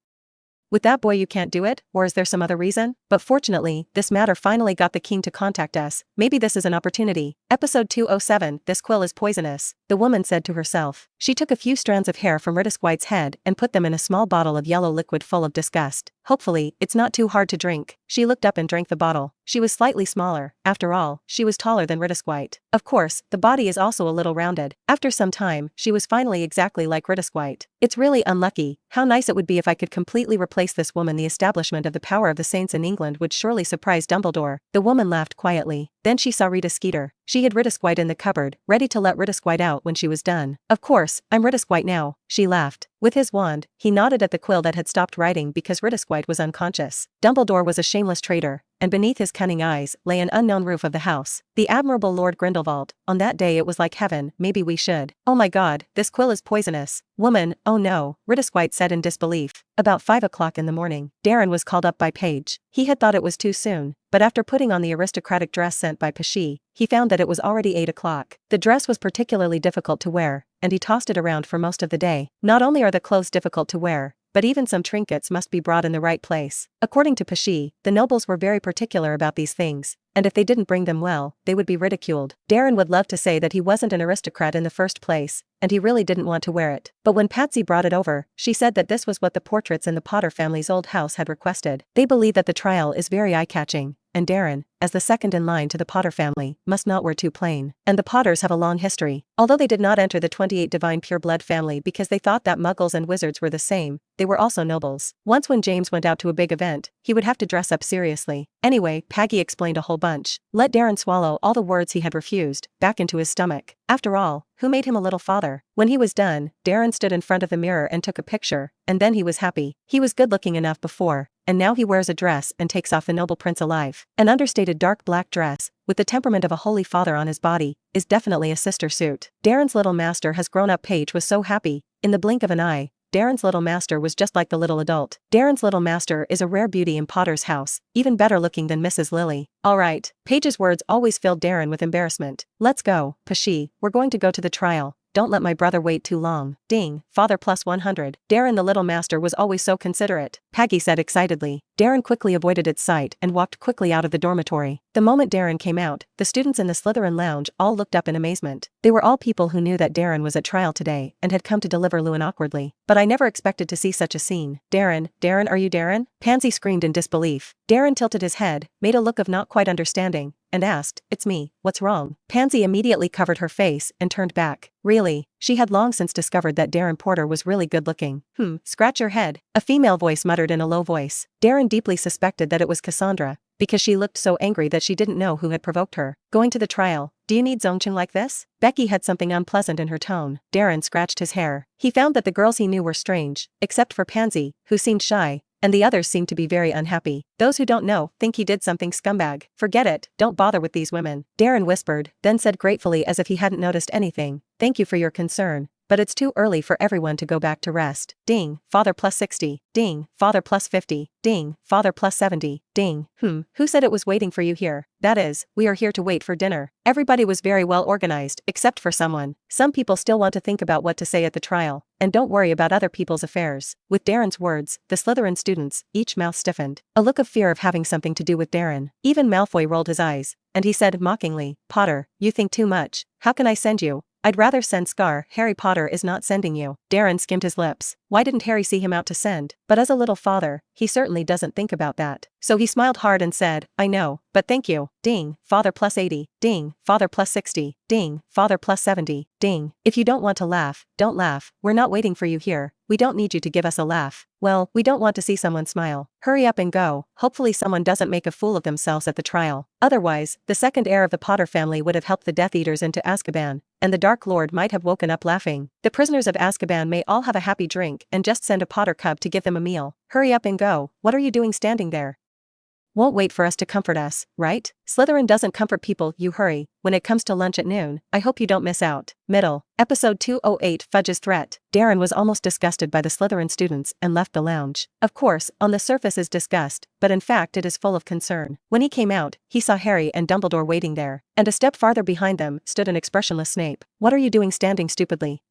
With that boy you can't do it, or is there some other reason? But fortunately, this matter finally got the king to contact us. Maybe this is an opportunity. Episode 207, this quill is poisonous, the woman said to herself. She took a few strands of hair from Rita Squite's head and put them in a small bottle of yellow liquid full of disgust. Hopefully, it's not too hard to drink. She looked up and drank the bottle. She was slightly smaller. After all, she was taller than Rita Squite. Of course, the body is also a little rounded. After some time, she was finally exactly like Rita Squite. It's really unlucky. How nice it would be if I could completely replace this woman. The establishment of the power of the saints in England would surely surprise Dumbledore. The woman laughed quietly. Then she saw Rita Skeeter. She hid Rita Squite in the cupboard, ready to let Rita Squite out when she was done. Of course, I'm Rita Squite now, she laughed. With his wand, he nodded at the quill that had stopped writing because Rita Squite was unconscious. Dumbledore was a shameless traitor, and beneath his cunning eyes lay an unknown roof of the house. The admirable Lord Grindelwald. On that day it was like heaven. Maybe we should. Oh my god, this quill is poisonous. Woman, oh no, Rita Squite said in disbelief. About 5 o'clock in the morning, Darren was called up by Paige. He had thought it was too soon, but after putting on the aristocratic dress sent by Pesci, he found that it was already 8 o'clock. The dress was particularly difficult to wear, and he tossed it around for most of the day. Not only are the clothes difficult to wear, but even some trinkets must be brought in the right place. According to Pashi, the nobles were very particular about these things, and if they didn't bring them well, they would be ridiculed. Darren would love to say that he wasn't an aristocrat in the first place, and he really didn't want to wear it. But when Patsy brought it over, she said that this was what the portraits in the Potter family's old house had requested. They believe that the trial is very eye-catching, and Darren, as the second in line to the Potter family, must not wear too plain. And the Potters have a long history. Although they did not enter the 28 Divine Pure Blood family because they thought that Muggles and wizards were the same, they were also nobles. Once when James went out to a big event, he would have to dress up seriously. Anyway, Paggy explained a whole bunch. Let Darren swallow all the words he had refused, back into his stomach. After all, who made him a little father? When he was done, Darren stood in front of the mirror and took a picture, and then he was happy. He was good-looking enough before, and now he wears a dress and takes off the noble prince alive. An understated dark black dress, with the temperament of a holy father on his body, is definitely a sister suit. Darren's little master has grown up. Paige was so happy. In the blink of an eye, Darren's little master was just like the little adult. Darren's little master is a rare beauty in Potter's house, even better looking than Mrs. Lily. Alright, Paige's words always filled Darren with embarrassment. Let's go, Pashi, we're going to go to the trial. Don't let my brother wait too long. Ding, father plus 100. Darren the little master was always so considerate, Paggy said excitedly. Darren quickly avoided its sight and walked quickly out of the dormitory. The moment Darren came out, the students in the Slytherin lounge all looked up in amazement. They were all people who knew that Darren was at trial today and had come to deliver Lewin awkwardly. But I never expected to see such a scene. Darren, are you Darren? Pansy screamed in disbelief. Darren tilted his head, made a look of not quite understanding, and asked, "It's me, what's wrong?" Pansy immediately covered her face and turned back. Really? She had long since discovered that Darren Porter was really good looking. Scratch your head, a female voice muttered in a low voice. Darren deeply suspected that it was Cassandra, because she looked so angry that she didn't know who had provoked her. Going to the trial, do you need Zongcheng like this? Becky had something unpleasant in her tone. Darren scratched his hair. He found that the girls he knew were strange, except for Pansy, who seemed shy, and the others seemed to be very unhappy. Those who don't know think he did something scumbag. Forget it, don't bother with these women. Darren whispered, then said gratefully as if he hadn't noticed anything, "Thank you for your concern, but it's too early for everyone to go back to rest." Ding, father plus 60. Ding, father plus 50. Ding, father plus 70. Ding. Who said it was waiting for you here? That is, we are here to wait for dinner. Everybody was very well organized, except for someone. Some people still want to think about what to say at the trial, and don't worry about other people's affairs. With Darren's words, the Slytherin students, each mouth stiffened. A look of fear of having something to do with Darren. Even Malfoy rolled his eyes, and he said mockingly, "Potter, you think too much. How can I send you? I'd rather send Scar. Harry Potter is not sending you." Darren skimmed his lips. Why didn't Harry see him out to send? But as a little father, he certainly doesn't think about that. So he smiled hard and said, "I know, but thank you." Ding, father plus 80. Ding, father plus 60. Ding, father plus 70. Ding. If you don't want to laugh, don't laugh. We're not waiting for you here. We don't need you to give us a laugh. Well, we don't want to see someone smile. Hurry up and go. Hopefully someone doesn't make a fool of themselves at the trial. Otherwise, the second heir of the Potter family would have helped the Death Eaters into Azkaban, and the Dark Lord might have woken up laughing. The prisoners of Azkaban may all have a happy drink and just send a Potter cub to give them a meal. Hurry up and go. What are you doing standing there? Won't wait for us to comfort us, right? Slytherin doesn't comfort people, you hurry. When it comes to lunch at noon, I hope you don't miss out. Middle. Episode 208 Fudge's Threat. Darren was almost disgusted by the Slytherin students and left the lounge. Of course, on the surface is disgust, but in fact it is full of concern. When he came out, he saw Harry and Dumbledore waiting there, and a step farther behind them stood an expressionless Snape. What are you doing standing stupidly?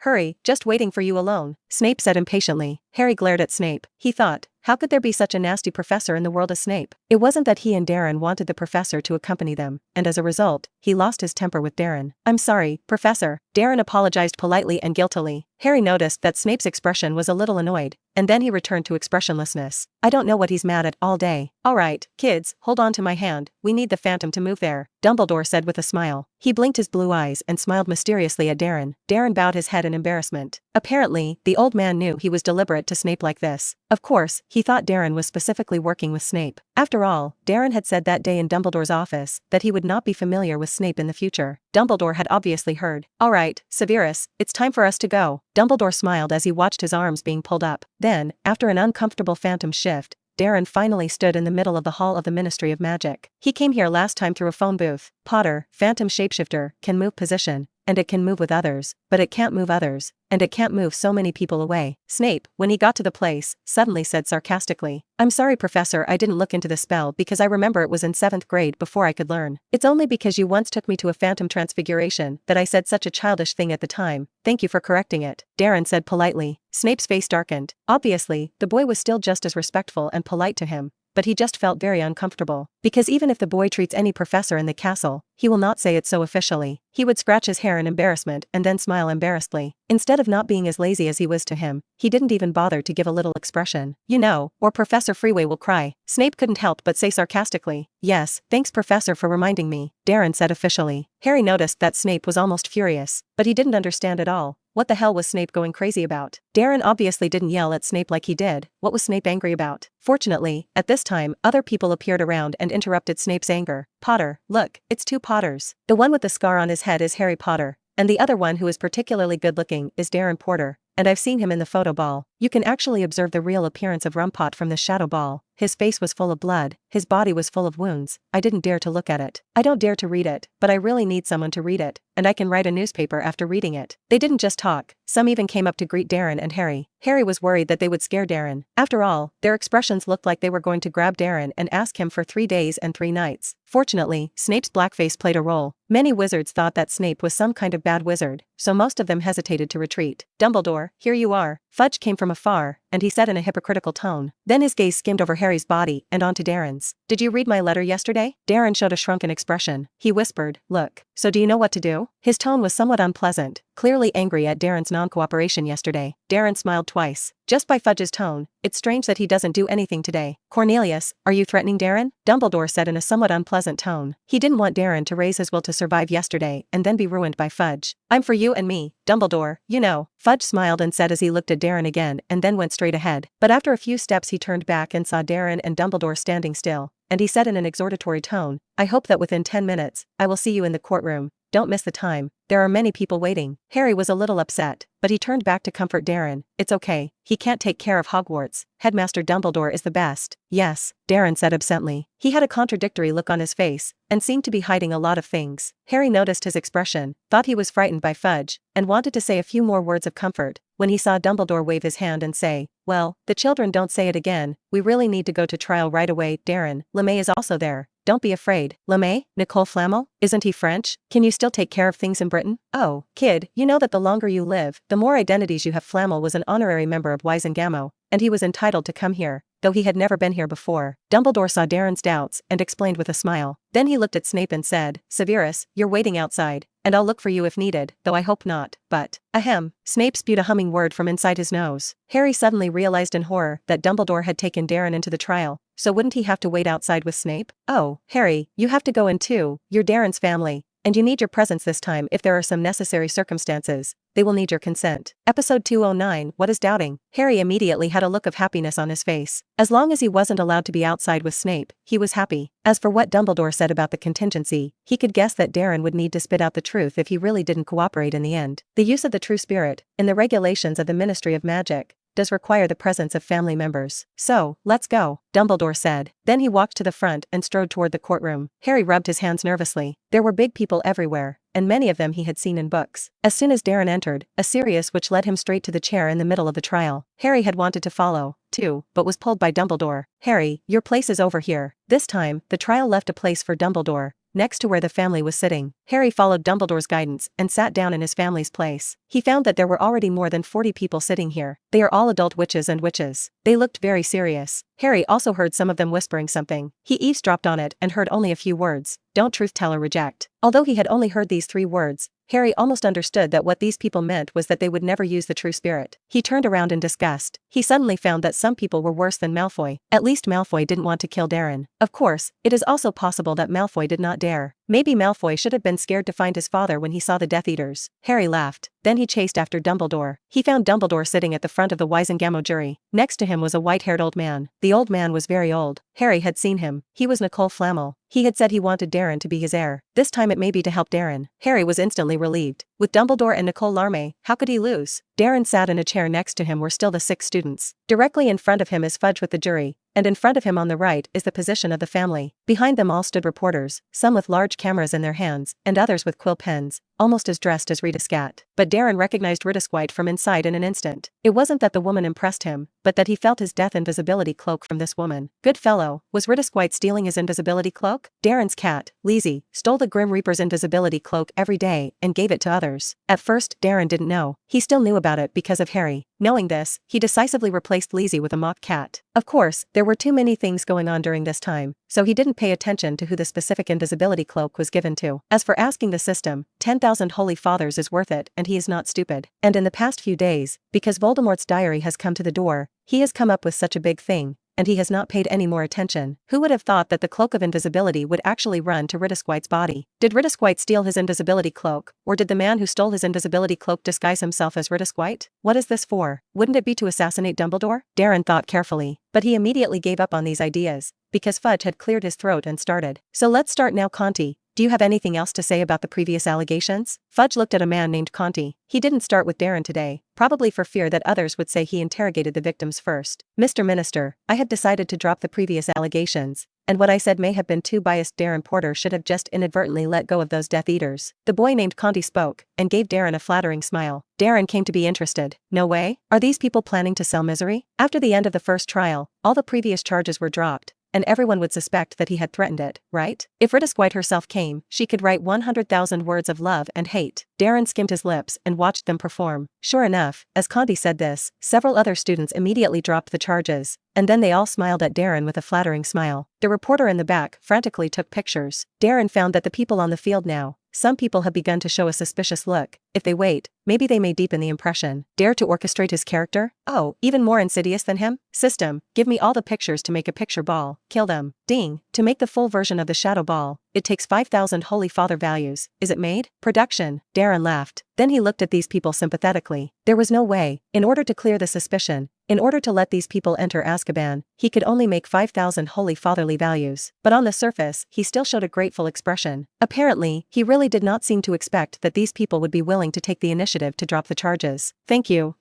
Hurry, just waiting for you alone, Snape said impatiently. Harry glared at Snape. He thought, how could there be such a nasty professor in the world as Snape? It wasn't that he and Darren wanted the professor to accompany them, and as a result, he lost his temper with Darren. "I'm sorry, Professor." Darren apologized politely and guiltily. Harry noticed that Snape's expression was a little annoyed, and then he returned to expressionlessness. I don't know what he's mad at all day. Alright, kids, hold on to my hand, we need the Phantom to move there, Dumbledore said with a smile. He blinked his blue eyes and smiled mysteriously at Darren. Darren bowed his head in embarrassment. Apparently, the old man knew he was deliberate to Snape like this. Of course, he thought Darren was specifically working with Snape. After all, Darren had said that day in Dumbledore's office that he would not be familiar with Snape in the future. Dumbledore had obviously heard. Alright, Severus, it's time for us to go. Dumbledore smiled as he watched his arms being pulled up. Then, after an uncomfortable phantom shift, Darren finally stood in the middle of the hall of the Ministry of Magic. He came here last time through a phone booth, Potter, phantom shapeshifter, can move position, and it can move with others, but it can't move others, and it can't move so many people away. Snape, when he got to the place, suddenly said sarcastically, "I'm sorry, Professor, I didn't look into the spell because I remember it was in 7th grade before I could learn. It's only because you once took me to a phantom transfiguration that I said such a childish thing at the time. Thank you for correcting it," Darren said politely. Snape's face darkened. Obviously, the boy was still just as respectful and polite to him, but he just felt very uncomfortable. Because even if the boy treats any professor in the castle, he will not say it so officially. He would scratch his hair in embarrassment and then smile embarrassedly. Instead of not being as lazy as he was to him, he didn't even bother to give a little expression. "You know, or Professor Freeway will cry." Snape couldn't help but say sarcastically. "Yes, thanks Professor for reminding me," Darren said officially. Harry noticed that Snape was almost furious, but he didn't understand at all. What the hell was Snape going crazy about? Darren obviously didn't yell at Snape like he did. What was Snape angry about? Fortunately, at this time, other people appeared around and interrupted Snape's anger. "Potter, look, it's 2 Potters. The one with the scar on his head is Harry Potter, and the other one who is particularly good-looking is Darren Porter, and I've seen him in the photo ball. You can actually observe the real appearance of Rumpot from the shadow ball. His face was full of blood, his body was full of wounds. I didn't dare to look at it. I don't dare to read it, but I really need someone to read it, and I can write a newspaper after reading it." They didn't just talk, some even came up to greet Darren and Harry. Harry was worried that they would scare Darren. After all, their expressions looked like they were going to grab Darren and ask him for 3 days and 3 nights. Fortunately, Snape's blackface played a role. Many wizards thought that Snape was some kind of bad wizard, so most of them hesitated to retreat. "Dumbledore, here you are." Fudge came from afar, and he said in a hypocritical tone. Then his gaze skimmed over Harry's body and onto Darren's. "Did you read my letter yesterday?" Darren showed a shrunken expression. He whispered, "Look, so do you know what to do?" His tone was somewhat unpleasant, clearly angry at Darren's non-cooperation yesterday. Darren smiled twice. Just by Fudge's tone, it's strange that he doesn't do anything today. "Cornelius, are you threatening Darren?" Dumbledore said in a somewhat unpleasant tone. He didn't want Darren to raise his will to survive yesterday and then be ruined by Fudge. "I'm for you and me, Dumbledore, you know." Fudge smiled and said as he looked at Darren again and then went straight ahead. But after a few steps he turned back and saw Darren and Dumbledore standing still, and he said in an exhortatory tone, "I hope that within 10 minutes, I will see you in the courtroom. Don't miss the time. There are many people waiting." Harry was a little upset, but he turned back to comfort Darren. "It's okay, he can't take care of Hogwarts. Headmaster Dumbledore is the best." "Yes," Darren said absently. He had a contradictory look on his face, and seemed to be hiding a lot of things. Harry noticed his expression, thought he was frightened by Fudge, and wanted to say a few more words of comfort, when he saw Dumbledore wave his hand and say, "Well, the children don't say it again, we really need to go to trial right away." Darren, LeMay is also there. "Don't be afraid." "LeMay? Nicole Flamel? Isn't he French? Can you still take care of things in Britain?" "Oh, kid, you know that the longer you live, the more identities you have." Flamel was an honorary member of Wizengamot, and he was entitled to come here, though he had never been here before. Dumbledore saw Darren's doubts and explained with a smile. Then he looked at Snape and said, "Severus, you're waiting outside, and I'll look for you if needed, though I hope not, but..." Ahem. Snape spewed a humming word from inside his nose. Harry suddenly realized in horror that Dumbledore had taken Darren into the trial, so wouldn't he have to wait outside with Snape? "Oh, Harry, you have to go in too, you're Darren's family, and you need your presence this time if there are some necessary circumstances. They will need your consent." Episode 209, What is Doubting? Harry immediately had a look of happiness on his face. As long as he wasn't allowed to be outside with Snape, he was happy. As for what Dumbledore said about the contingency, he could guess that Darren would need to spit out the truth if he really didn't cooperate in the end. The use of the true spirit, in the regulations of the Ministry of Magic, does require the presence of family members. "So, let's go," Dumbledore said. Then he walked to the front and strode toward the courtroom. Harry rubbed his hands nervously. There were big people everywhere, and many of them he had seen in books. As soon as Darren entered, a Sirius which led him straight to the chair in the middle of the trial. Harry had wanted to follow, too, but was pulled by Dumbledore. "Harry, your place is over here." This time, the trial left a place for Dumbledore, next to where the family was sitting. Harry followed Dumbledore's guidance and sat down in his family's place. He found that there were already more than 40 people sitting here. They are all adult witches and witches. They looked very serious. Harry also heard some of them whispering something. He eavesdropped on it and heard only a few words. "Don't truth tell or reject." Although he had only heard these 3 words, Harry almost understood that what these people meant was that they would never use the true spirit. He turned around in disgust. He suddenly found that some people were worse than Malfoy. At least Malfoy didn't want to kill Darren. Of course, it is also possible that Malfoy did not dare. Maybe Malfoy should have been scared to find his father when he saw the Death Eaters. Harry laughed. Then he chased after Dumbledore. He found Dumbledore sitting at the front of the Wizengamot jury. Next to him was a white-haired old man. The old man was very old. Harry had seen him. He was Nicole Flamel. He had said he wanted Darren to be his heir. This time it may be to help Darren. Harry was instantly relieved. With Dumbledore and Nicole Larmay, how could he lose? Darren sat in a chair next to him were still the 6 students. Directly in front of him is Fudge with the jury, and in front of him on the right is the position of the family. Behind them all stood reporters, some with large cameras in their hands, and others with quill pens, almost as dressed as Rita Scat. But Darren recognized Rita Squite from inside in an instant. It wasn't that the woman impressed him, but that he felt his death invisibility cloak from this woman. Good fellow, was Rita Squite stealing his invisibility cloak? Darren's cat, Lizzie, stole the Grim Reaper's invisibility cloak every day and gave it to others. At first, Darren didn't know. He still knew about it because of Harry. Knowing this, he decisively replaced Lizzie with a mock cat. Of course, there were too many things going on during this time, so he didn't pay attention to who the specific invisibility cloak was given to. As for asking the system, 10,000 Holy Fathers is worth it, and he is not stupid. And in the past few days, because Voldemort's diary has come to the door, he has come up with such a big thing, and he has not paid any more attention. Who would have thought that the cloak of invisibility would actually run to Rita Squite's body? Did Rita Squite steal his invisibility cloak, or did the man who stole his invisibility cloak disguise himself as Rita Squite? What is this for? Wouldn't it be to assassinate Dumbledore? Darren thought carefully, but he immediately gave up on these ideas, because Fudge had cleared his throat and started. So let's start now, Conti. Do you have anything else to say about the previous allegations? Fudge looked at a man named Conti. He didn't start with Darren today, probably for fear that others would say he interrogated the victims first. Mr. Minister, I have decided to drop the previous allegations, and what I said may have been too biased. Darren Porter should have just inadvertently let go of those Death Eaters. The boy named Conti spoke, and gave Darren a flattering smile. Darren came to be interested. No way? Are these people planning to sell misery? After the end of the first trial, all the previous charges were dropped, and everyone would suspect that he had threatened it, right? If Rita Squite herself came, she could write 100,000 words of love and hate. Darren skimmed his lips and watched them perform. Sure enough, as Conti said this, several other students immediately dropped the charges, and then they all smiled at Darren with a flattering smile. The reporter in the back frantically took pictures. Darren found that the people on the field now, some people have begun to show a suspicious look. If they wait, maybe they may deepen the impression. Dare to orchestrate his character? Oh, even more insidious than him? System, give me all the pictures to make a picture ball. Kill them. Ding. To make the full version of the shadow ball, it takes 5,000 Holy Father values. Is it made? Production. Darren laughed. Then he looked at these people sympathetically. There was no way, in order to clear the suspicion, in order to let these people enter Azkaban, he could only make 5,000 Holy Fatherly values. But on the surface, he still showed a grateful expression. Apparently, he really did not seem to expect that these people would be willing to take the initiative to drop the charges. Thank you,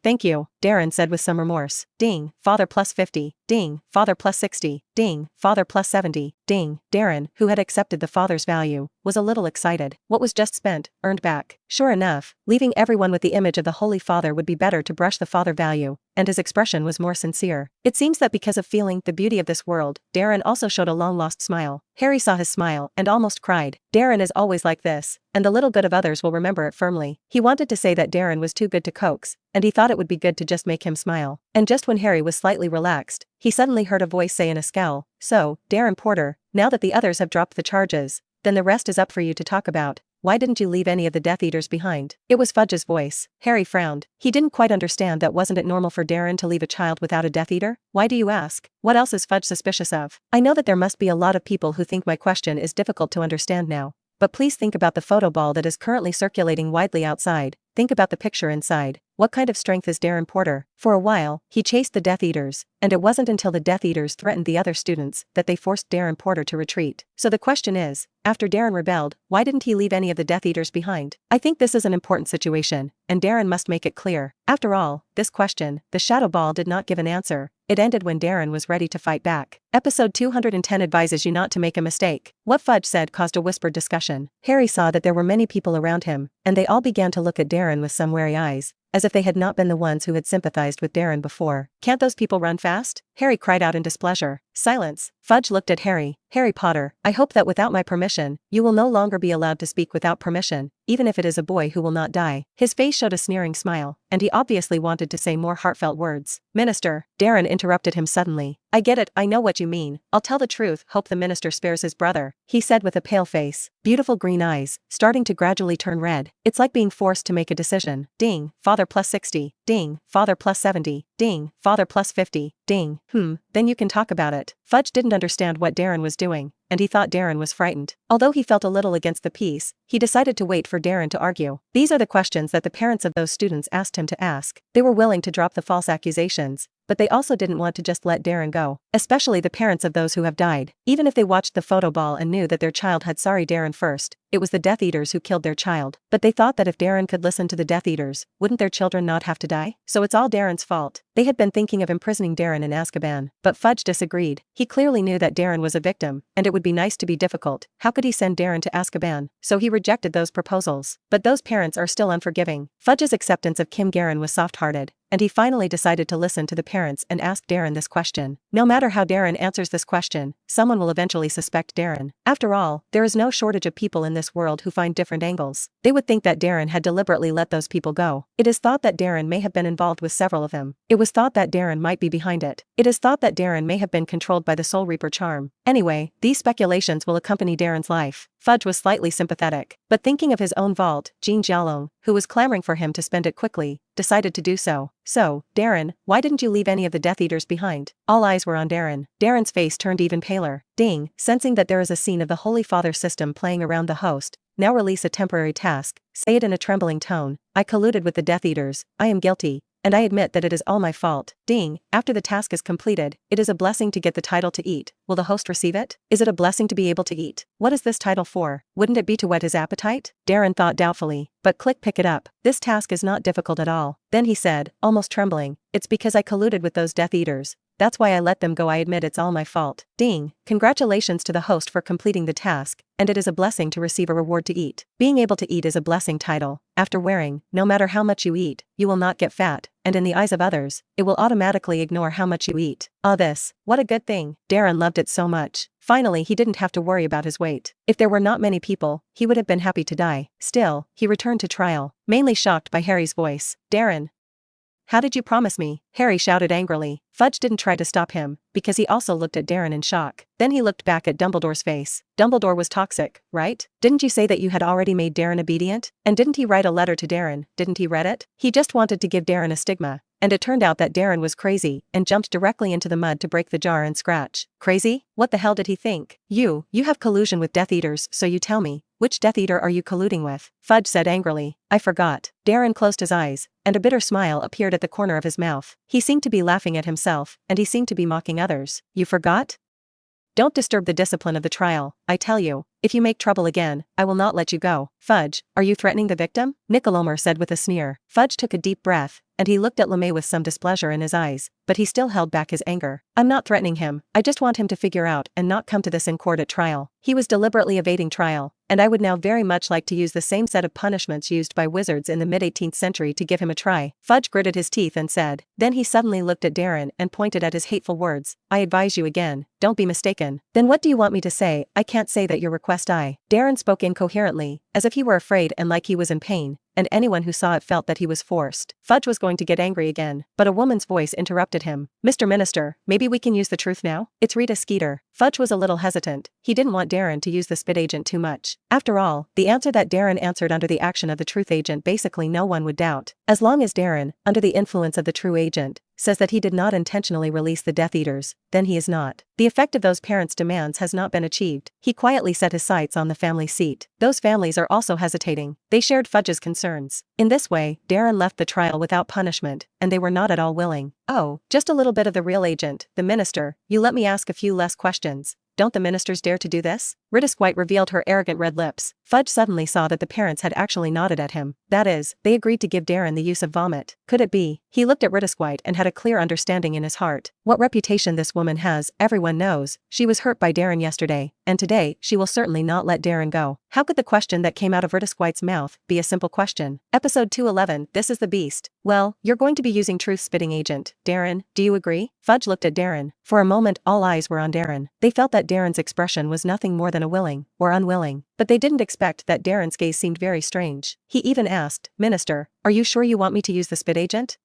Darren said with some remorse. Ding, Father plus 50. Ding, Father plus 60. Ding, Father plus 70. Ding. Darren, who had accepted the father's value, was a little excited. What was just spent, earned back. Sure enough, leaving everyone with the image of the Holy Father would be better to brush the father value, and his expression was more sincere. It seems that because of feeling the beauty of this world, Darren also showed a long-lost smile. Harry saw his smile and almost cried. Darren is always like this, and the little good of others will remember it firmly. He wanted to say that Darren was too good to coax, and he thought it would be good to just make him smile. And just when Harry was slightly relaxed, he suddenly heard a voice say in a scowl, "So, Darren Porter, now that the others have dropped the charges, then the rest is up for you to talk about. Why didn't you leave any of the Death Eaters behind?" It was Fudge's voice. Harry frowned. He didn't quite understand that. Wasn't it normal for Darren to leave a child without a Death Eater? Why do you ask? What else is Fudge suspicious of? I know that there must be a lot of people who think my question is difficult to understand now, but please think about the photo ball that is currently circulating widely outside. Think about the picture inside. What kind of strength is Darren Porter? For a while, he chased the Death Eaters, and it wasn't until the Death Eaters threatened the other students that they forced Darren Porter to retreat. So the question is, after Darren rebelled, why didn't he leave any of the Death Eaters behind? I think this is an important situation, and Darren must make it clear. After all, this question, the shadow ball did not give an answer. It ended when Darren was ready to fight back. Episode 210 advises you not to make a mistake. What Fudge said caused a whispered discussion. Harry saw that there were many people around him, and they all began to look at Darren with some wary eyes, as if they had not been the ones who had sympathized with Darren before. Can't those people run fast? Harry cried out in displeasure. Silence. Fudge looked at Harry. Harry Potter, I hope that without my permission, you will no longer be allowed to speak without permission, even if it is a boy who will not die. His face showed a sneering smile, and he obviously wanted to say more heartfelt words. Minister, Darren interrupted him suddenly. I get it, I know what you mean. I'll tell the truth. Hope the minister spares his brother, he said with a pale face, beautiful green eyes, starting to gradually turn red. It's like being forced to make a decision. Ding, Father plus 60. Ding, Father plus 70. Ding, Father plus 50. Ding. Then you can talk about it. Fudge didn't understand what Darren was doing, and he thought Darren was frightened. Although he felt a little against the peace, he decided to wait for Darren to argue. These are the questions that the parents of those students asked him to ask. They were willing to drop the false accusations, but they also didn't want to just let Darren go, especially the parents of those who have died. Even if they watched the photo ball and knew that their child had sorry Darren first, it was the Death Eaters who killed their child. But they thought that if Darren could listen to the Death Eaters, wouldn't their children not have to die? So it's all Darren's fault. They had been thinking of imprisoning Darren in Azkaban, but Fudge disagreed. He clearly knew that Darren was a victim, and it would be nice to be difficult. How could he send Darren to Azkaban? So he rejected those proposals. But those parents are still unforgiving. Fudge's acceptance of Kim Garen was soft-hearted, and he finally decided to listen to the parents and ask Darren this question. No matter how Darren answers this question, someone will eventually suspect Darren. After all, there is no shortage of people in this world who find different angles. They would think that Darren had deliberately let those people go. It is thought that Darren may have been involved with several of them. It was thought that Darren might be behind it. It is thought that Darren may have been controlled by the Soul Reaper charm. Anyway, these speculations will accompany Darren's life. Fudge was slightly sympathetic, but thinking of his own vault, Jean Jialong, who was clamoring for him to spend it quickly, decided to do so. So, Darren, why didn't you leave any of the Death Eaters behind? All eyes were on Darren. Darren's face turned even paler. Ding, sensing that there is a scene of the Holy Father system playing around the host. Now release a temporary task. Say it in a trembling tone. I colluded with the Death Eaters. I am guilty. And I admit that it is all my fault. Ding, after the task is completed, it is a blessing to get the title to eat. Will the host receive it? Is it a blessing to be able to eat? What is this title for? Wouldn't it be to whet his appetite? Darren thought doubtfully, but pick it up. This task is not difficult at all. Then he said, almost trembling, it's because I colluded with those Death Eaters. That's why I let them go. I admit it's all my fault. Ding, congratulations to the host for completing the task, and it is a blessing to receive a reward to eat. Being able to eat is a blessing title. After wearing, no matter how much you eat, you will not get fat, and in the eyes of others, it will automatically ignore how much you eat. What a good thing. Darren loved it so much. Finally, he didn't have to worry about his weight. If there were not many people, he would have been happy to die. Still, he returned to trial, mainly shocked by Harry's voice. Darren, how did you promise me? Harry shouted angrily. Fudge didn't try to stop him, because he also looked at Darren in shock. Then he looked back at Dumbledore's face. Dumbledore was toxic, right? Didn't you say that you had already made Darren obedient? And didn't he write a letter to Darren? Didn't he read it? He just wanted to give Darren a stigma. And it turned out that Darren was crazy and jumped directly into the mud to break the jar and scratch. Crazy? What the hell did he think? You have collusion with Death Eaters, so you tell me, which Death Eater are you colluding with? Fudge said angrily. I forgot. Darren closed his eyes, and a bitter smile appeared at the corner of his mouth. He seemed to be laughing at himself, and he seemed to be mocking others. You forgot? Don't disturb the discipline of the trial, I tell you. If you make trouble again, I will not let you go. Fudge, are you threatening the victim? Nickelomer said with a sneer. Fudge took a deep breath, and he looked at LeMay with some displeasure in his eyes, but he still held back his anger. I'm not threatening him, I just want him to figure out and not come to this in court at trial. He was deliberately evading trial, and I would now very much like to use the same set of punishments used by wizards in the mid-18th century to give him a try. Fudge gritted his teeth and said. Then he suddenly looked at Darren and pointed at his hateful words. I advise you again, don't be mistaken. Then what do you want me to say? I can't say that your request. Darren spoke incoherently, as if he were afraid and like he was in pain, and anyone who saw it felt that he was forced. Fudge was going to get angry again, but a woman's voice interrupted him. Mr. Minister, maybe we can use the truth now? It's Rita Skeeter. Fudge was a little hesitant. He didn't want Darren to use the spit agent too much. After all, the answer that Darren answered under the action of the truth agent basically no one would doubt. As long as Darren, under the influence of the true agent, says that he did not intentionally release the Death Eaters, then he is not. The effect of those parents' demands has not been achieved. He quietly set his sights on the family seat. Those families are also hesitating. They shared Fudge's concerns. In this way, Darren left the trial without punishment, and they were not at all willing. Oh, just a little bit of the real agent, the minister. You let me ask a few less questions. Don't the ministers dare to do this? Rita Skeeter revealed her arrogant red lips. Fudge suddenly saw that the parents had actually nodded at him. That is, they agreed to give Darren the use of vomit. Could it be? He looked at Rita Skeeter and had a clear understanding in his heart. What reputation this woman has, everyone knows. She was hurt by Darren yesterday, and today, she will certainly not let Darren go. How could the question that came out of Rita Skeeter's mouth be a simple question? Episode 211, This is the Beast. Well, you're going to be using truth spitting agent. Darren, do you agree? Fudge looked at Darren. For a moment, all eyes were on Darren. They felt that Darren's expression was nothing more than a willing, or unwilling. But they didn't expect that Darren's gaze seemed very strange. He even asked, Minister, are you sure you want me to use the spit agent?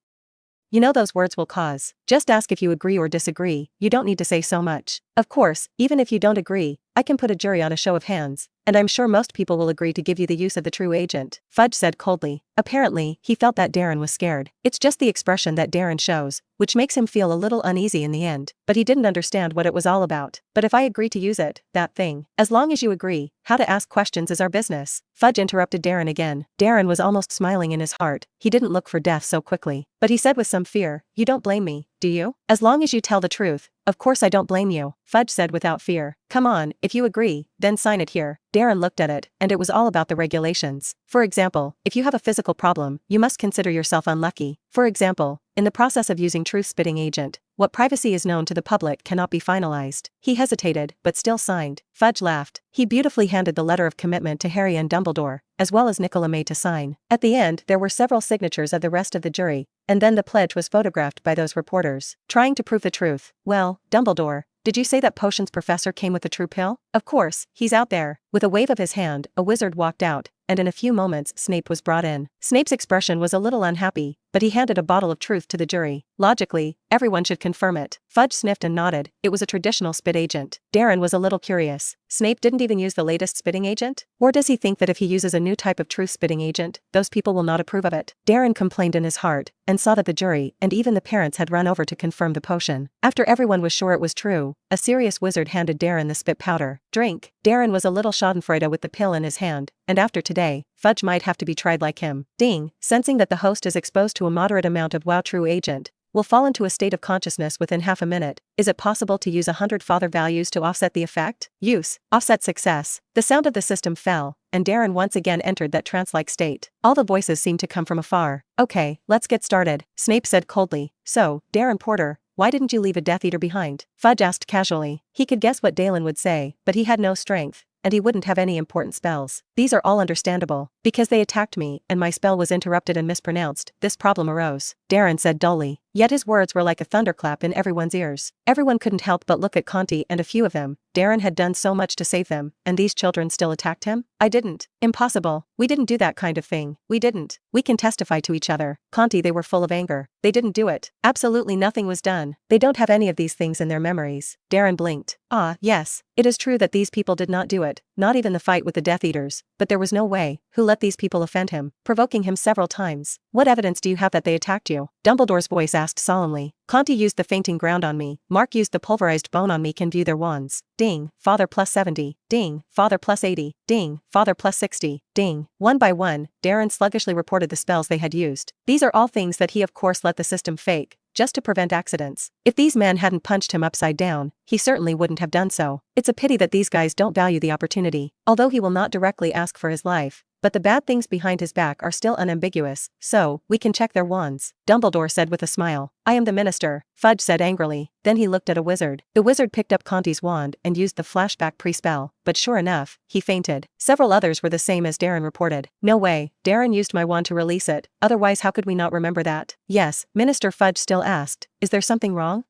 You know those words will cause. Just ask if you agree or disagree. You don't need to say so much. Of course, even if you don't agree, I can put a jury on a show of hands, and I'm sure most people will agree to give you the use of the true agent. Fudge said coldly. Apparently, he felt that Darren was scared. It's just the expression that Darren shows, which makes him feel a little uneasy in the end, but he didn't understand what it was all about. But if I agree to use it, that thing. As long as you agree, how to ask questions is our business. Fudge interrupted Darren again. Darren was almost smiling in his heart. He didn't look for death so quickly, but he said with some fear, you don't blame me, do you? As long as you tell the truth. Of course I don't blame you, Fudge said without fear. Come on, if you agree, then sign it here. Darren looked at it, and it was all about the regulations. For example, if you have a physical problem, you must consider yourself unlucky. For example, in the process of using truth-spitting agent, what privacy is known to the public cannot be finalized. He hesitated, but still signed. Fudge laughed. He beautifully handed the letter of commitment to Harry and Dumbledore, as well as Nicola May to sign. At the end, there were several signatures of the rest of the jury, and then the pledge was photographed by those reporters, trying to prove the truth. Well, Dumbledore, did you say that potions professor came with the true pill? Of course, he's out there. With a wave of his hand, a wizard walked out, and in a few moments Snape was brought in. Snape's expression was a little unhappy, but he handed a bottle of truth to the jury. Logically, everyone should confirm it. Fudge sniffed and nodded. It was a traditional spit agent. Darren was a little curious. Snape didn't even use the latest spitting agent? Or does he think that if he uses a new type of truth-spitting agent, those people will not approve of it? Darren complained in his heart, and saw that the jury and even the parents had run over to confirm the potion. After everyone was sure it was true, a serious wizard handed Darren the spit powder. Drink. Darren was a little schadenfreude with the pill in his hand, and after today, Fudge might have to be tried like him. Ding. Sensing that the host is exposed to a moderate amount of WoW True agent, will fall into a state of consciousness within half a minute. Is it possible to use 100 father values to offset the effect? Use. Offset success. The sound of the system fell, and Darren once again entered that trance-like state. All the voices seemed to come from afar. Okay, let's get started, Snape said coldly. So, Darren Porter, why didn't you leave a Death Eater behind? Fudge asked casually. He could guess what Dalen would say, but he had no strength, and he wouldn't have any important spells. These are all understandable. Because they attacked me, and my spell was interrupted and mispronounced, this problem arose, Darren said dully. Yet his words were like a thunderclap in everyone's ears. Everyone couldn't help but look at Conti and a few of them. Darren had done so much to save them, and these children still attacked him? I didn't. Impossible. We didn't do that kind of thing. We didn't. We can testify to each other. Conti, they were full of anger. They didn't do it. Absolutely nothing was done. They don't have any of these things in their memories. Darren blinked. Ah, yes. It is true that these people did not do it, not even the fight with the Death Eaters, but there was no way. Who let these people offend him, provoking him several times? What evidence do you have that they attacked you? Dumbledore's voice asked solemnly. Conti used the fainting ground on me. Mark used the pulverized bone on me. Can view their wands. Ding. Father plus 70. Ding. Father plus 80. Ding. Father plus 60. Ding. One by one, Darren sluggishly reported the spells they had used. These are all things that he of course let the system fake, just to prevent accidents. If these men hadn't punched him upside down, he certainly wouldn't have done so. It's a pity that these guys don't value the opportunity. Although he will not directly ask for his life, but the bad things behind his back are still unambiguous, so, we can check their wands, Dumbledore said with a smile. I am the minister, Fudge said angrily. Then he looked at a wizard. The wizard picked up Conti's wand and used the flashback pre-spell, but sure enough, he fainted. Several others were the same as Darren reported. No way, Darren used my wand to release it, otherwise how could we not remember that? Yes, Minister Fudge still asked. Is there something wrong?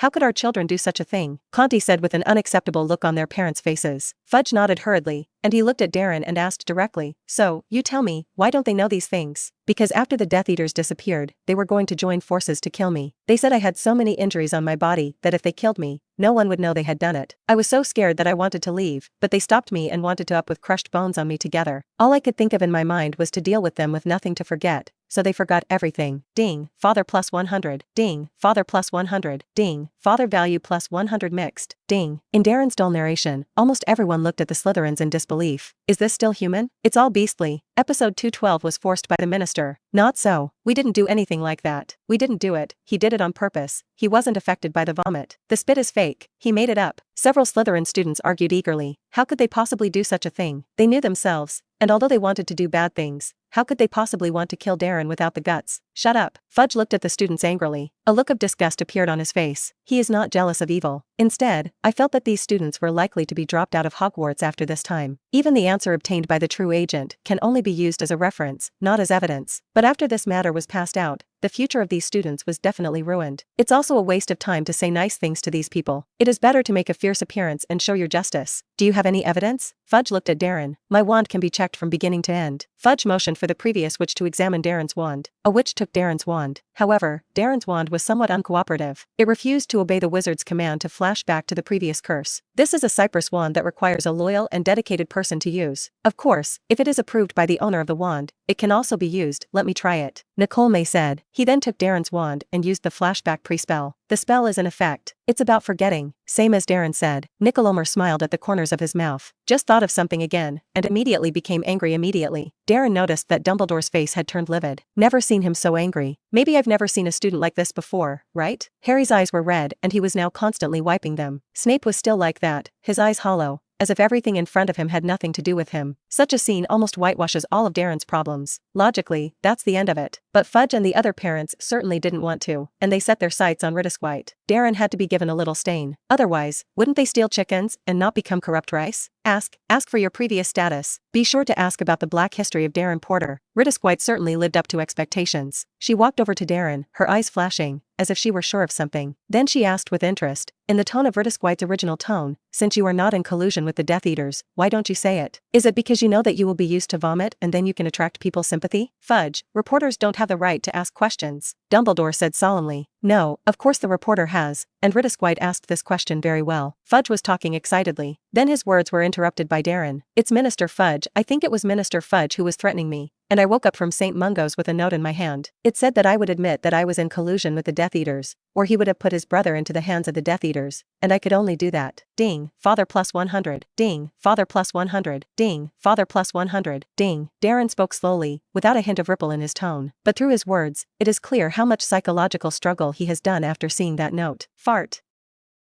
How could our children do such a thing? Conti said with an unacceptable look on their parents' faces. Fudge nodded hurriedly, and he looked at Darren and asked directly, so, you tell me, why don't they know these things? Because after the Death Eaters disappeared, they were going to join forces to kill me. They said I had so many injuries on my body that if they killed me, no one would know they had done it. I was so scared that I wanted to leave, but they stopped me and wanted to up with crushed bones on me together. All I could think of in my mind was to deal with them with nothing to forget, so they forgot everything. Ding. Father plus 100. Ding. Father plus 100. Ding. Father value plus 100 mixed. Ding. In Darren's dull narration, almost everyone looked at the Slytherins in disbelief. Is this still human? It's all beastly. Episode 212 was forced by the minister. Not so. We didn't do anything like that. We didn't do it. He did it on purpose. He wasn't affected by the vomit. The spit is fake. He made it up. Several Slytherin students argued eagerly. How could they possibly do such a thing? They knew themselves, and although they wanted to do bad things, how could they possibly want to kill Darren without the guts? Shut up. Fudge looked at the students angrily. A look of disgust appeared on his face. He is not jealous of evil. Instead, I felt that these students were likely to be dropped out of Hogwarts after this time. Even the answer obtained by the true agent can only be used as a reference, not as evidence. But after this matter was passed out, the future of these students was definitely ruined. It's also a waste of time to say nice things to these people. It is better to make a fierce appearance and show your justice. Do you have any evidence? Fudge looked at Darren. My wand can be checked from beginning to end. Fudge motioned for the previous witch to examine Darren's wand. A witch took Darren's wand. However, Darren's wand was somewhat uncooperative. It refused to obey the wizard's command to flash back to the previous curse. This is a Cypress wand that requires a loyal and dedicated person person to use. Of course, if it is approved by the owner of the wand, it can also be used. Let me try it, Nicole May said. He then took Darren's wand and used the flashback pre-spell. The spell is in effect. It's about forgetting, same as Darren said. Nicolomer smiled at the corners of his mouth. Just thought of something again, and immediately became angry immediately. Darren noticed that Dumbledore's face had turned livid. Never seen him so angry. Maybe I've never seen a student like this before, right? Harry's eyes were red and he was now constantly wiping them. Snape was still like that, his eyes hollow, as if everything in front of him had nothing to do with him. Such a scene almost whitewashes all of Darren's problems. Logically, that's the end of it. But Fudge and the other parents certainly didn't want to, and they set their sights on White. Darren had to be given a little stain. Otherwise, wouldn't they steal chickens and not become corrupt rice? Ask for your previous status. Be sure to ask about the black history of Darren Porter. White certainly lived up to expectations. She walked over to Darren, her eyes flashing, as if she were sure of something. Then she asked with interest, in the tone of White's original tone, since you are not in collusion with the Death Eaters, why don't you say it? Is it because you know that you will be used to vomit and then you can attract people's sympathy? Fudge, reporters don't have the right to ask questions, Dumbledore said solemnly. No, of course the reporter has, and White asked this question very well. Fudge was talking excitedly. Then his words were interrupted by Darren. It's Minister Fudge. I think it was Minister Fudge who was threatening me. And I woke up from St. Mungo's with a note in my hand. It said that I would admit that I was in collusion with the Death Eaters, or he would have put his brother into the hands of the Death Eaters, and I could only do that. Ding, father plus 100. Ding, father plus 100. Ding, father plus 100. Ding. Darren spoke slowly, without a hint of ripple in his tone, but through his words, it is clear how much psychological struggle he has done after seeing that note. Fart.